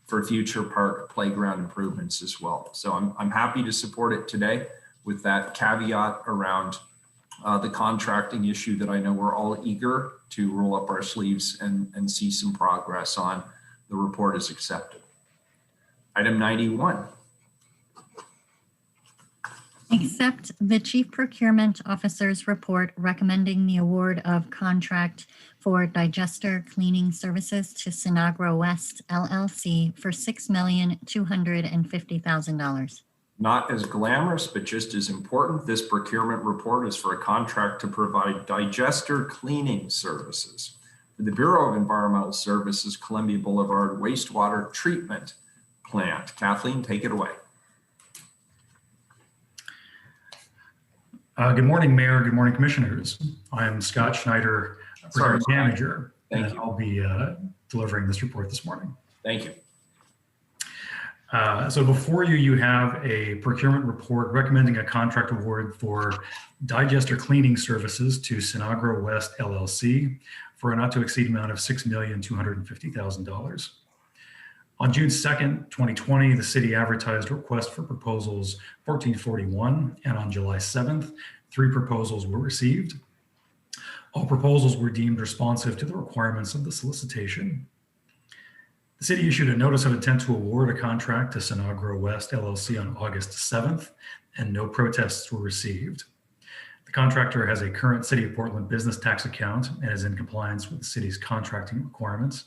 for future park playground improvements as well. So I'm happy to support it today with that caveat around the contracting issue that I know we're all eager to roll up our sleeves and see some progress on. The report is accepted. Item 91. accept the Chief Procurement Officer's report recommending the award of contract for digester cleaning services to Sinagro West LLC for $6,250,000. Not as glamorous, but just as important, this procurement report is for a contract to provide digester cleaning services for the Bureau of Environmental Services Columbia Boulevard wastewater treatment plant. Kathleen, take it away. Good morning, Mayor. Good morning, Commissioners. I am Scott Schneider, Procurement Manager, and I'll be delivering this report this morning. Thank you. So before you have a procurement report recommending a contract award for digester cleaning services to Sinagro West LLC for a not to exceed amount of $6,250,000. On June 2nd, 2020, the city advertised a request for proposals 1441, and on July 7th, 3 proposals were received. All proposals were deemed responsive to the requirements of the solicitation. The city issued a notice of intent to award a contract to Sinagro West LLC on August 7th, and no protests were received. The contractor has a current City of Portland business tax account and is in compliance with the city's contracting requirements.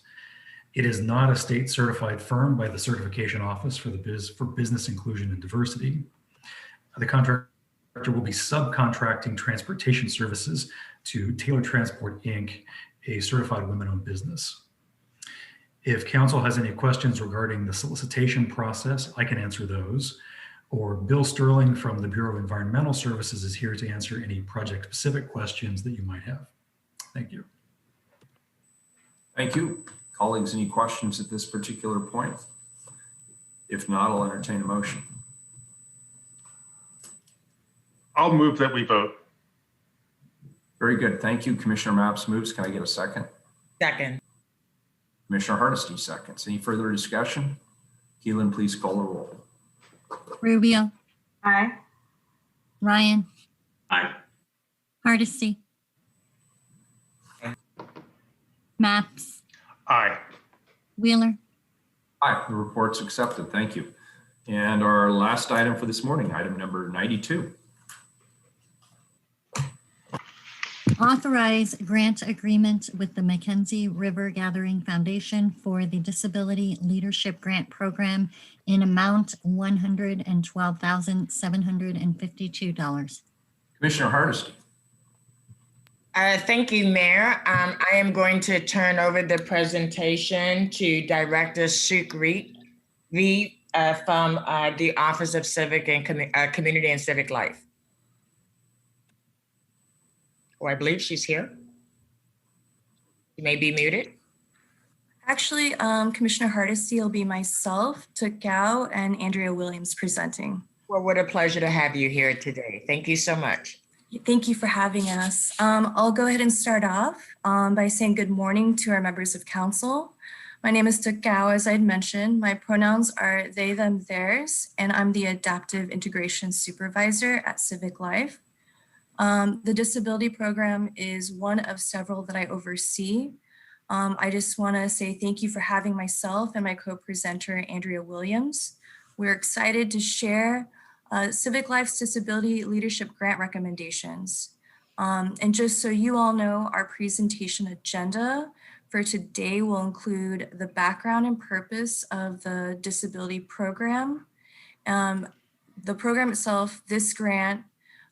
It is not a state certified firm by the Certification Office for Business Inclusion and Diversity. The contractor will be subcontracting transportation services to Taylor Transport, Inc., a certified women-owned business. If council has any questions regarding the solicitation process, I can answer those. Or Bill Sterling from the Bureau of Environmental Services is here to answer any project-specific questions that you might have. Thank you. Thank you. Colleagues, any questions at this particular point? If not, I'll entertain a motion. I'll move that we vote. Very good. Thank you. Commissioner Mapps moves. Can I get a second? Second. Commissioner Hardesty seconds. Any further discussion? Keelan, please call the roll. Rubio, Aye. Ryan, Aye. Hardesty, Aye. Maps, Aye. Wheeler. Aye, the report's accepted. Thank you. And our last item for this morning, item number 92. Authorize grant agreement with the Mackenzie River Gathering Foundation for the Disability Leadership Grant Program in amount $112,752. Commissioner Hardesty. Thank you, Mayor. I am going to turn over the presentation to Director Sukrit V from the Office of Civic and Community and Civic Life. Oh, I believe she's here. You may be muted. Actually, Commissioner Hardesty will be myself, Tuk Gao, and Andrea Williams presenting. Well, what a pleasure to have you here today. Thank you so much. Thank you for having us. I'll go ahead and start off by saying good morning to our members of council. My name is Tuk Gao, as I'd mentioned. My pronouns are they, them, theirs, and I'm the Adaptive Integration Supervisor at Civic Life. The disability program is one of several that I oversee. I just want to say thank you for having myself and my co-presenter, Andrea Williams. We're excited to share Civic Life's Disability Leadership Grant recommendations. And just so you all know, our presentation agenda for today will include the background and purpose of the disability program. The program itself, this grant,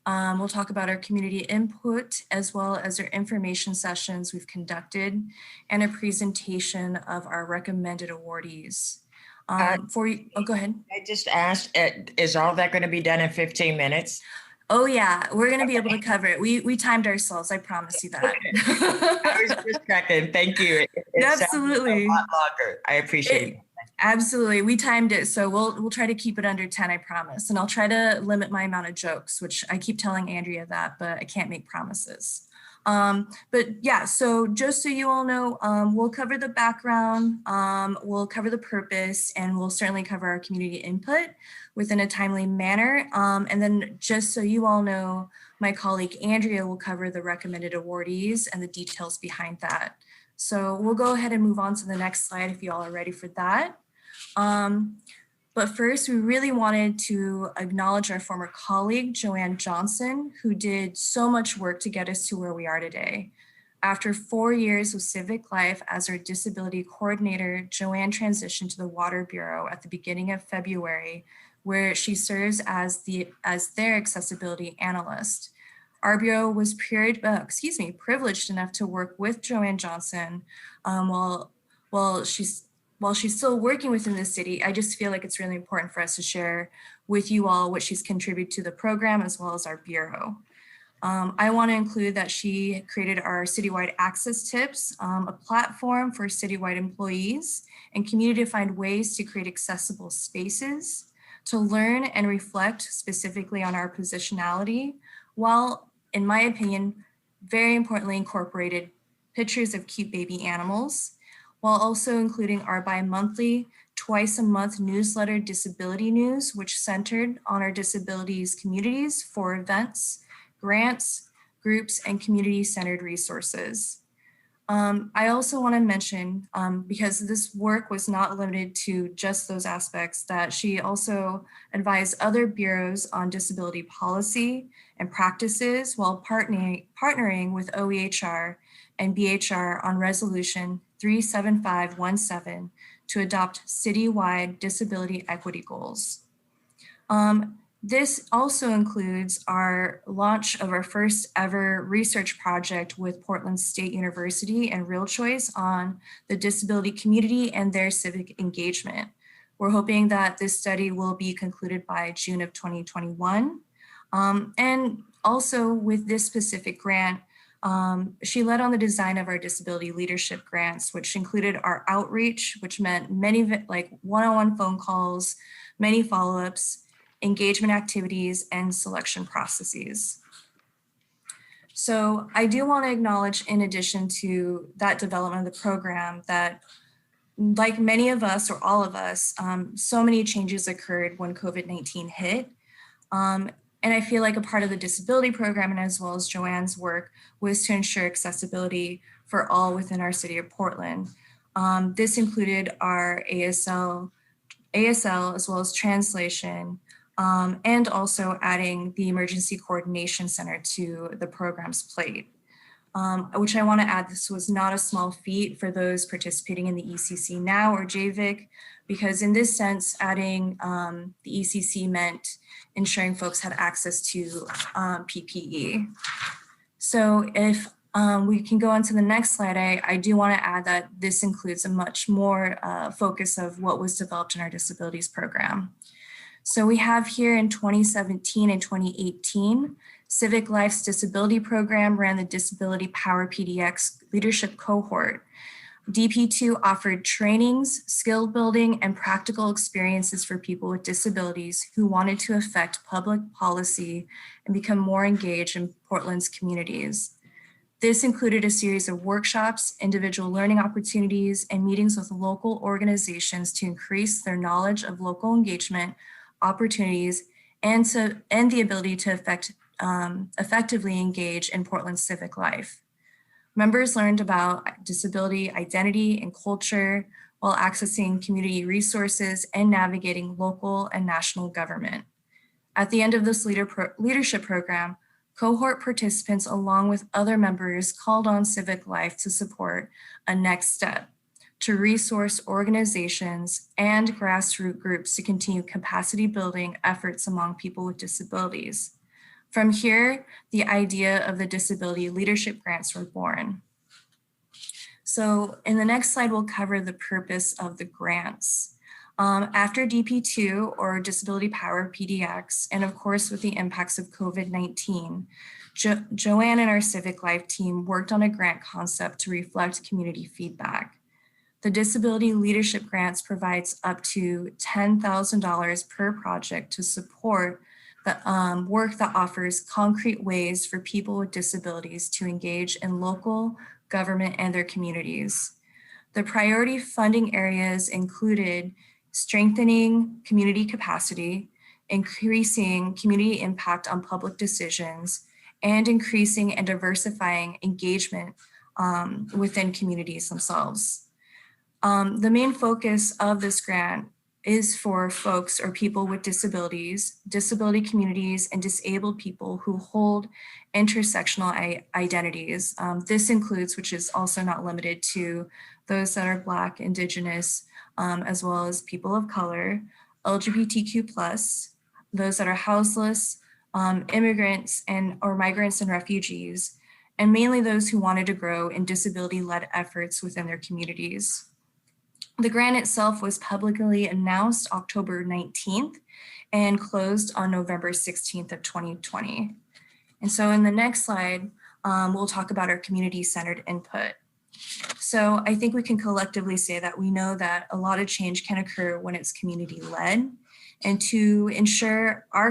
we'll talk about our community input as well as our information sessions we've conducted and a presentation of our recommended awardees. Go ahead. I just asked, is all that going to be done in 15 minutes? Oh yeah, we're going to be able to cover it. We timed ourselves, I promise you that. I was just checking. Thank you. It Absolutely. A lot longer. I appreciate it. Absolutely. We timed it. So we'll try to keep it under 10, I promise. And I'll try to limit my amount of jokes, which I keep telling Andrea that, but I can't make promises. But yeah, so just so you all know, we'll cover the background, we'll cover the purpose, and we'll certainly cover our community input within a timely manner. And then just so you all know, my colleague Andrea will cover the recommended awardees and the details behind that. So we'll go ahead and move on to the next slide if you all are ready for that. But first, we really wanted to acknowledge our former colleague, Joanne Johnson, who did so much work to get us to where we are today. After 4 years with Civic Life as our disability coordinator, Joanne transitioned to the Water Bureau at the beginning of February, where she serves as their accessibility analyst. Our bureau was privileged enough to work with Joanne Johnson while she's still working within the city. I just feel like it's really important for us to share with you all what she's contributed to the program as well as our bureau. I want to include that she created our citywide access tips, a platform for citywide employees and community to find ways to create accessible spaces, to learn and reflect specifically on our positionality, while, in my opinion, very importantly incorporated pictures of cute baby animals, while also including our bi-monthly, twice-a-month newsletter Disability News, which centered on our disabilities communities for events, grants, groups, and community-centered resources. I also want to mention, because this work was not limited to just those aspects, that she also advised other bureaus on disability policy and practices while partnering with OEHR and BHR on Resolution 37517 to adopt citywide disability equity goals. This also includes our launch of our first ever research project with Portland State University and Real Choice on the disability community and their civic engagement. We're hoping that this study will be concluded by June of 2021. And also with this specific grant, she led on the design of our disability leadership grants, which included our outreach, which meant many one-on-one phone calls, many follow-ups, engagement activities, and selection processes. So I do want to acknowledge, in addition to that development of the program, that like many of us or all of us, so many changes occurred when COVID-19 hit. And I feel like a part of the disability program, and as well as Joanne's work, was to ensure accessibility for all within our city of Portland. This included our ASL as well as translation, and also adding the Emergency Coordination Center to the program's plate. Which I want to add, this was not a small feat for those participating in the ECC Now or JVIC, because in this sense, adding the ECC meant ensuring folks had access to PPE. So if we can go on to the next slide, I do want to add that this includes a much more focus of what was developed in our disabilities program. So we have here in 2017 and 2018, Civic Life's disability program ran the Disability Power PDX leadership cohort. DP2 offered trainings, skill building, and practical experiences for people with disabilities who wanted to affect public policy and become more engaged in Portland's communities. This included a series of workshops, individual learning opportunities, and meetings with local organizations to increase their knowledge of local engagement opportunities and the ability to effectively engage in Portland's civic life. Members learned about disability identity and culture while accessing community resources and navigating local and national government. At the end of this leadership program, cohort participants, along with other members, called on Civic Life to support a next step to resource organizations and grassroots groups to continue capacity building efforts among people with disabilities. From here, the idea of the disability leadership grants were born. So in the next slide, we'll cover the purpose of the grants. After DP2 or Disability Power PDX, and of course with the impacts of COVID-19, Joanne and our Civic Life team worked on a grant concept to reflect community feedback. The Disability Leadership Grants provides up to $10,000 per project to support the work that offers concrete ways for people with disabilities to engage in local government and their communities. The priority funding areas included strengthening community capacity, increasing community impact on public decisions, and increasing and diversifying engagement within communities themselves. The main focus of this grant is for folks or people with disabilities, disability communities, and disabled people who hold intersectional identities. This includes, which is also not limited to, those that are Black, Indigenous, as well as people of color, LGBTQ+, those that are houseless, immigrants or migrants and refugees, and mainly those who wanted to grow in disability-led efforts within their communities. The grant itself was publicly announced October 19th and closed on November 16th of 2020. And so in the next slide, we'll talk about our community-centered input. So I think we can collectively say that we know that a lot of change can occur when it's community-led, and to ensure our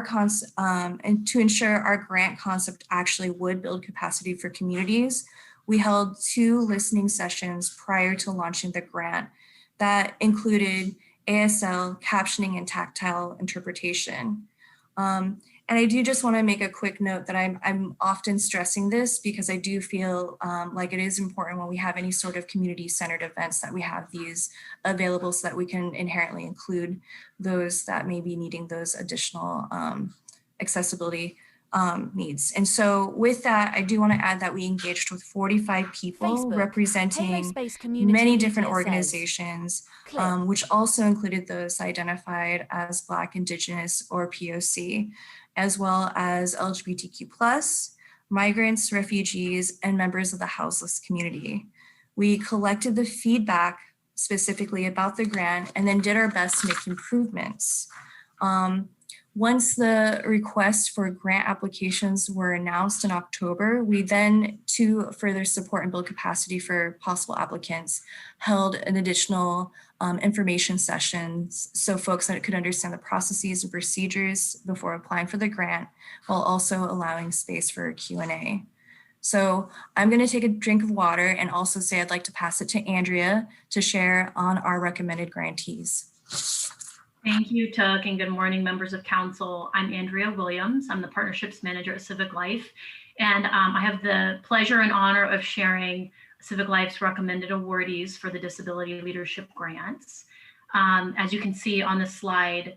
grant concept actually would build capacity for communities, we held 2 listening sessions prior to launching the grant that included ASL, captioning, and tactile interpretation. And I do just want to make a quick note that I'm often stressing this because I do feel like it is important when we have any sort of community-centered events that we have these available so that we can inherently include those that may be needing those additional accessibility needs. And so with that, I do want to add that we engaged with 45 people representing many different organizations, which also included those identified as Black, Indigenous, or POC, as well as LGBTQ+, migrants, refugees, and members of the houseless community. We collected the feedback specifically about the grant and then did our best to make improvements. Once the requests for grant applications were announced in October, we then, to further support and build capacity for possible applicants, held an additional information sessions so folks that could understand the processes and procedures before applying for the grant, while also allowing space for a Q&A. So I'm going to take a drink of water and also say I'd like to pass it to Andrea to share on our recommended grantees. Thank you, Tuck, and good morning, members of council. I'm Andrea Williams. I'm the Partnerships Manager at Civic Life, and I have the pleasure and honor of sharing Civic Life's recommended awardees for the Disability Leadership Grants. As you can see on the slide,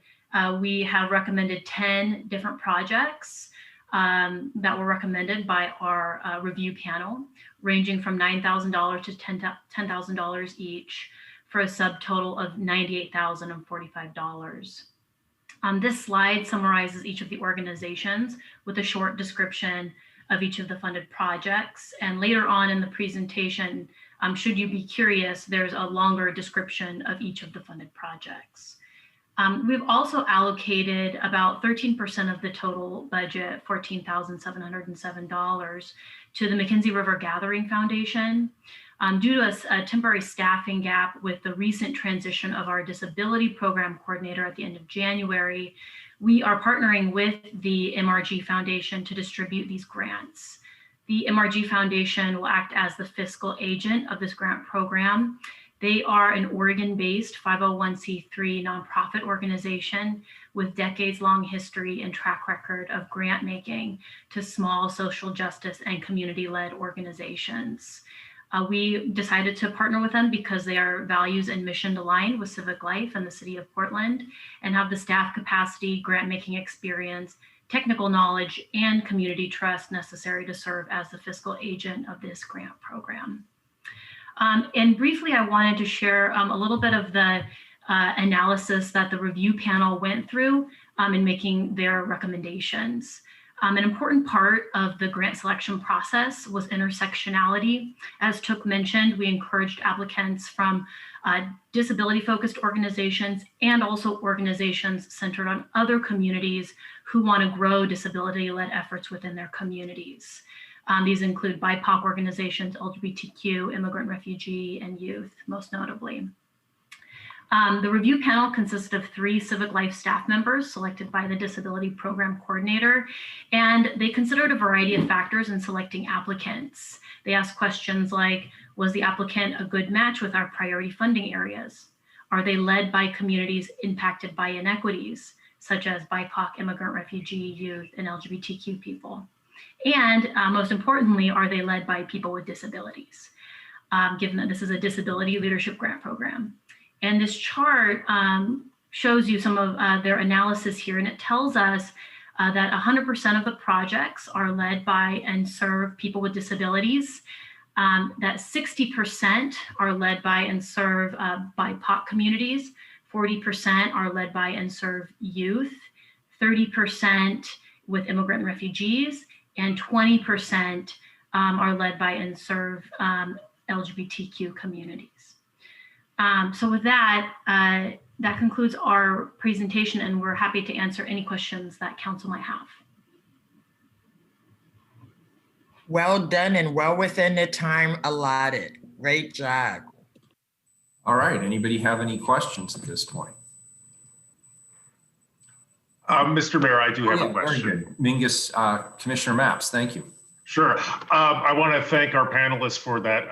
we have recommended 10 different projects that were recommended by our review panel, ranging from $9,000 to $10,000 each, for a subtotal of $98,045. This slide summarizes each of the organizations with a short description of each of the funded projects. And later on in the presentation, should you be curious, there's a longer description of each of the funded projects. We've also allocated about 13% of the total budget, $14,707, to the McKenzie River Gathering Foundation. Due to a temporary staffing gap with the recent transition of our disability program coordinator at the end of January, we are partnering with the MRG Foundation to distribute these grants. The MRG Foundation will act as the fiscal agent of this grant program. They are an Oregon-based 501c3 nonprofit organization with decades-long history and track record of grant making to small social justice and community-led organizations. We decided to partner with them because they are values and mission aligned with Civic Life and the City of Portland, and have the staff capacity, grant making experience, technical knowledge, and community trust necessary to serve as the fiscal agent of this grant program. And briefly, I wanted to share a little bit of the analysis that the review panel went through in making their recommendations. An important part of the grant selection process was intersectionality. As Took mentioned, we encouraged applicants from disability-focused organizations and also organizations centered on other communities who want to grow disability-led efforts within their communities. These include BIPOC organizations, LGBTQ, immigrant, refugee, and youth, most notably. The review panel consisted of 3 Civic Life staff members selected by the Disability Program Coordinator, and they considered a variety of factors in selecting applicants. They asked questions like, was the applicant a good match with our priority funding areas? Are they led by communities impacted by inequities, such as BIPOC, immigrant, refugee, youth, and LGBTQ people? And most importantly, are they led by people with disabilities, given that this is a disability leadership grant program? And this chart shows you some of their analysis here, and it tells us that 100% of the projects are led by and serve people with disabilities, that 60% are led by and serve BIPOC communities, 40% are led by and serve youth, 30% with immigrant and refugees, and 20% are led by and serve LGBTQ communities. So with that, that concludes our presentation, and we're happy to answer any questions that council might have. Well done and well within the time allotted. Great job. All right, anybody have any questions at this point? Mr. Mayor, I do have a question. Mingus, Commissioner Mapps, thank you. Sure. I want to thank our panelists for that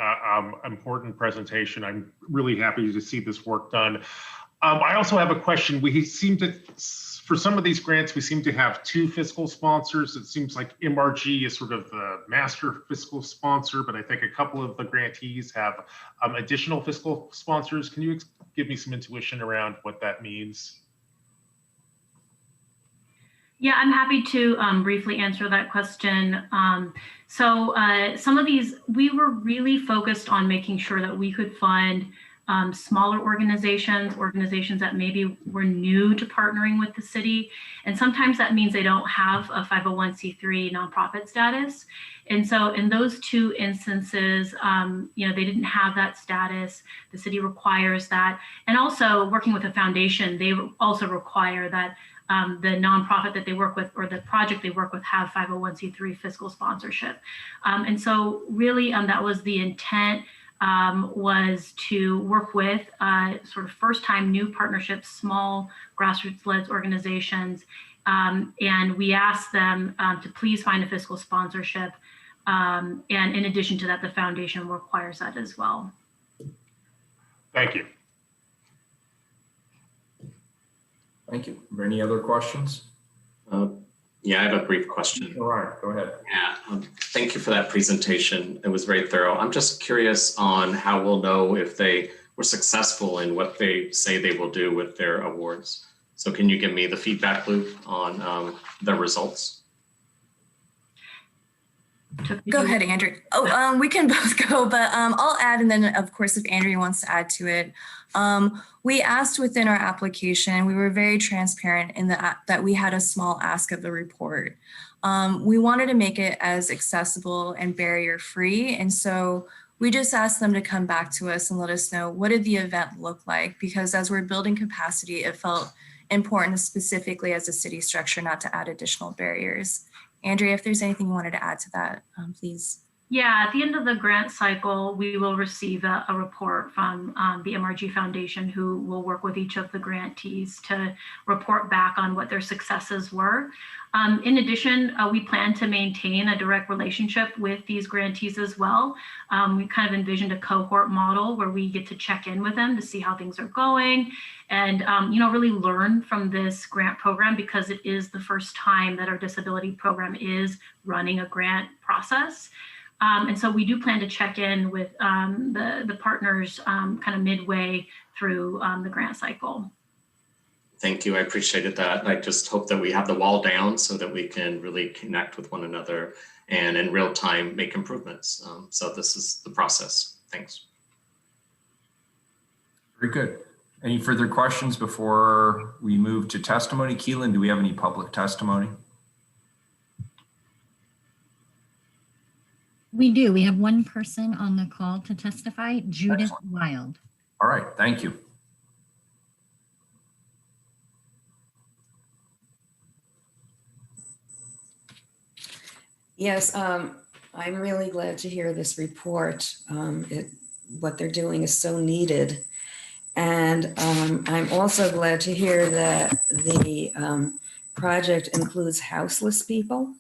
important presentation. I'm really happy to see this work done. I also have a question. We seem to, for some of these grants, we seem to have 2 fiscal sponsors. It seems like MRG is sort of the master fiscal sponsor, but I think a couple of the grantees have additional fiscal sponsors. Can you give me some intuition around what that means? Yeah, I'm happy to briefly answer that question. So some of these, we were really focused on making sure that we could fund smaller organizations that maybe were new to partnering with the city. And sometimes that means they don't have a 501c3 nonprofit status. And so in those 2 instances, you know, they didn't have that status. The city requires that. And also working with a foundation, they also require that the nonprofit that they work with or the project they work with have 501c3 fiscal sponsorship. And so really that was the intent, was to work with sort of first-time new partnerships, small grassroots-led organizations. And we asked them to please find a fiscal sponsorship. And in addition to that, the foundation requires that as well. Thank you. Thank you. Are there any other questions? Yeah, I have a brief question. All right, go ahead. Yeah, thank you for that presentation. It was very thorough. I'm just curious on how we'll know if they were successful in what they say they will do with their awards. So can you give me the feedback loop on the results? Go ahead, Andrew. Oh, we can both go, but I'll add, and then of course, if Andrea wants to add to it. We asked within our application, we were very transparent in that we had a small ask of the report. We wanted to make it as accessible and barrier-free, and so we just asked them to come back to us and let us know what did the event look like, because as we're building capacity, it felt important specifically as a city structure not to add additional barriers. Andrea, if there's anything you wanted to add to that, please. Yeah, at the end of the grant cycle, we will receive a report from the MRG Foundation, who will work with each of the grantees to report back on what their successes were. In addition, we plan to maintain a direct relationship with these grantees as well. We kind of envisioned a cohort model where we get to check in with them to see how things are going and really learn from this grant program, because it is the first time that our disability program is running a grant process. And so we do plan to check in with the partners kind of midway through the grant cycle. Thank you. I appreciated that. I just hope that we have the wall down so that we can really connect with one another and in real time make improvements. So this is the process. Thanks. Very good. Any further questions before we move to testimony? Keelan, do we have any public testimony? We do. We have one person on the call to testify, Judith Wild. All right, thank you. Yes, I'm really glad to hear this report. What they're doing is so needed. And I'm also glad to hear that the project includes houseless people.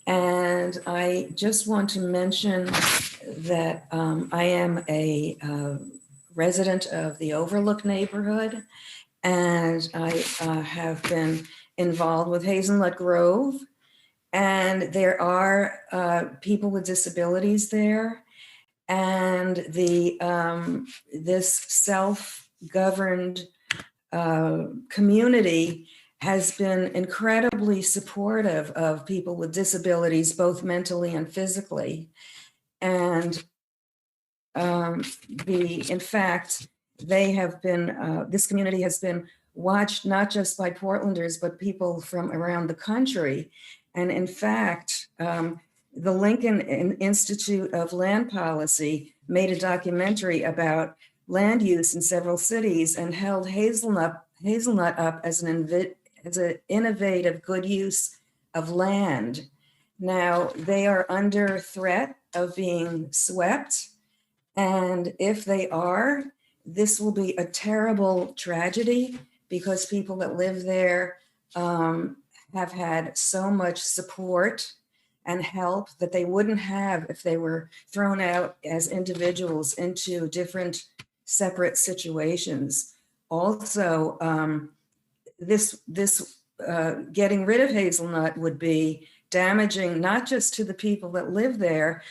And I just want to mention that I am a resident of the Overlook neighborhood, and I have been involved with Hazelnut Grove. And there are people with disabilities there, and this self-governed community has been incredibly supportive of people with disabilities, both mentally and physically. And in fact, they have been, this community has been watched not just by Portlanders, but people from around the country. And in fact, the Lincoln Institute of Land Policy made a documentary about land use in several cities and held Hazelnut up as an innovative good use of land. Now, they are under threat of being swept. And if they are, this will be a terrible tragedy, because people that live there have had so much support and help that they wouldn't have if they were thrown out as individuals into different separate situations. Also, this getting rid of Hazelnut would be damaging not just to the people that live there,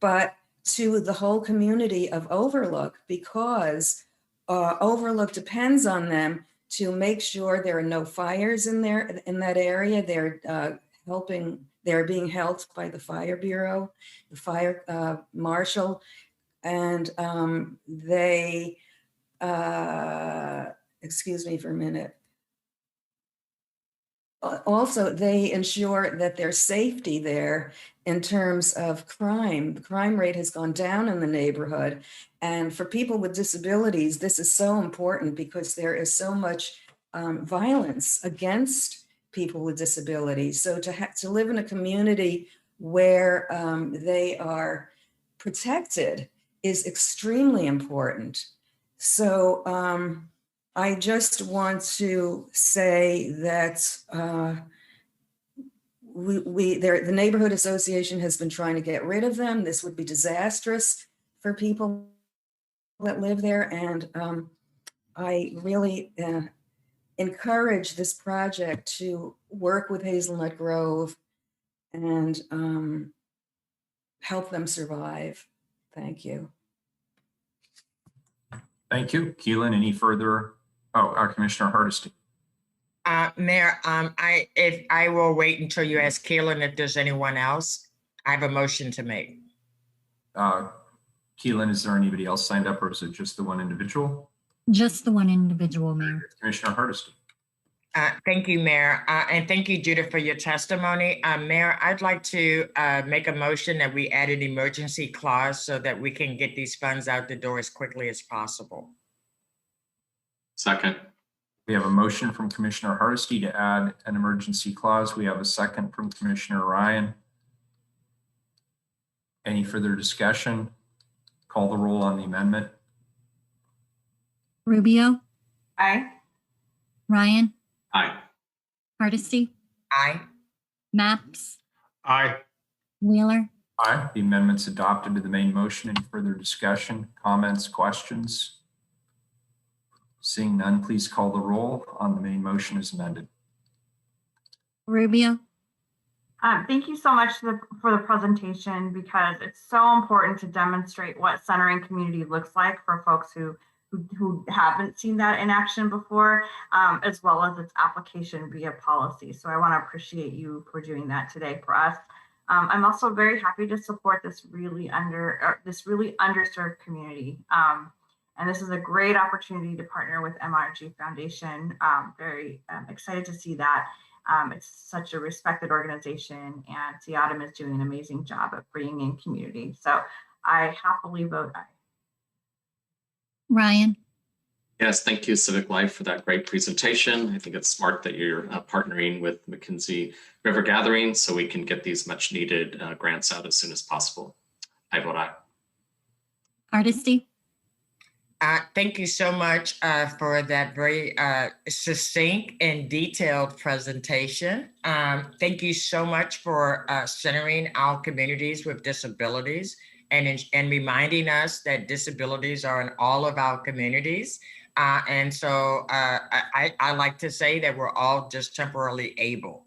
but to the whole community of Overlook, because Overlook depends on them to make sure there are no fires in that area. They're being helped by the Fire Bureau, the Fire Marshal, and excuse me for a minute. Also, they ensure that there's safety there in terms of crime. The crime rate has gone down in the neighborhood. And for people with disabilities, this is so important, because there is so much violence against people with disabilities. So to live in a community where they are protected is extremely important. So I just want to say that the neighborhood association has been trying to get rid of them. This would be disastrous for people that live there. And I really encourage this project to work with Hazelnut Grove and help them survive. Thank you. Thank you. Keelan, any further? Commissioner Hardesty. Mayor, I will wait until you ask Keelan if there's anyone else. I have a motion to make. Keelan, is there anybody else signed up, or is it just the one individual? Just the one individual, Mayor. Commissioner Hardesty. Thank you, Mayor. And thank you, Judith, for your testimony. Mayor, I'd like to make a motion that we add an emergency clause so that we can get these funds out the door as quickly as possible. Second. We have a motion from Commissioner Hardesty to add an emergency clause. We have a second from Commissioner Ryan. Any further discussion? Call the roll on the amendment. Rubio, Aye. Ryan, Aye. Hardesty, Aye. Maps, Aye. Wheeler. Aye. The amendment's adopted to the main motion. Any further discussion, comments, questions? Seeing none, please call the roll on the main motion as amended. Rubio, Thank you so much for the presentation, because it's so important to demonstrate what centering community looks like for folks who haven't seen that in action before, as well as its application via policy. So I want to appreciate you for doing that today for us. I'm also very happy to support this really underserved community. And this is a great opportunity to partner with MRG Foundation. Very excited to see that. It's such a respected organization, and Seatom is doing an amazing job of bringing in community. So I happily vote aye. Ryan, Yes, thank you, Civic Life, for that great presentation. I think it's smart that you're partnering with McKinsey River Gathering so we can get these much needed grants out as soon as possible. I vote aye. Hardesty, Thank you so much for that very succinct and detailed presentation. Thank you so much for centering our communities with disabilities and reminding us that disabilities are in all of our communities. And so I like to say that we're all just temporarily able.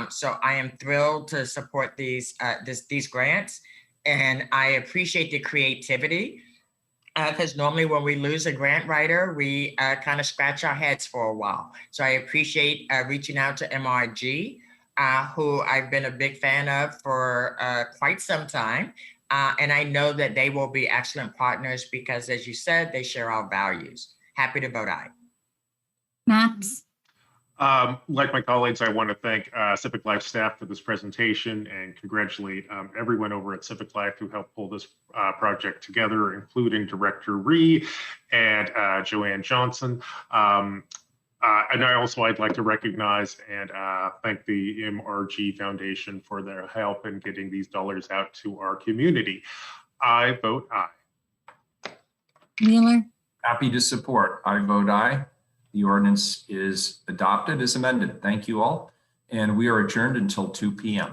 So I am thrilled to support these grants, and I appreciate the creativity. Because normally when we lose a grant writer, we kind of scratch our heads for a while. So I appreciate reaching out to MRG, who I've been a big fan of for quite some time. And I know that they will be excellent partners because, as you said, they share our values. Happy to vote aye. Maps, Like my colleagues, I want to thank Civic Life staff for this presentation and congratulate everyone over at Civic Life who helped pull this project together, including Director Ree and Joanne Johnson. And I'd like to recognize and thank the MRG Foundation for their help in getting these dollars out to our community. I vote aye. Wheeler. Happy to support. I vote aye. The ordinance is adopted as amended. Thank you all. And we are adjourned until 2 p.m.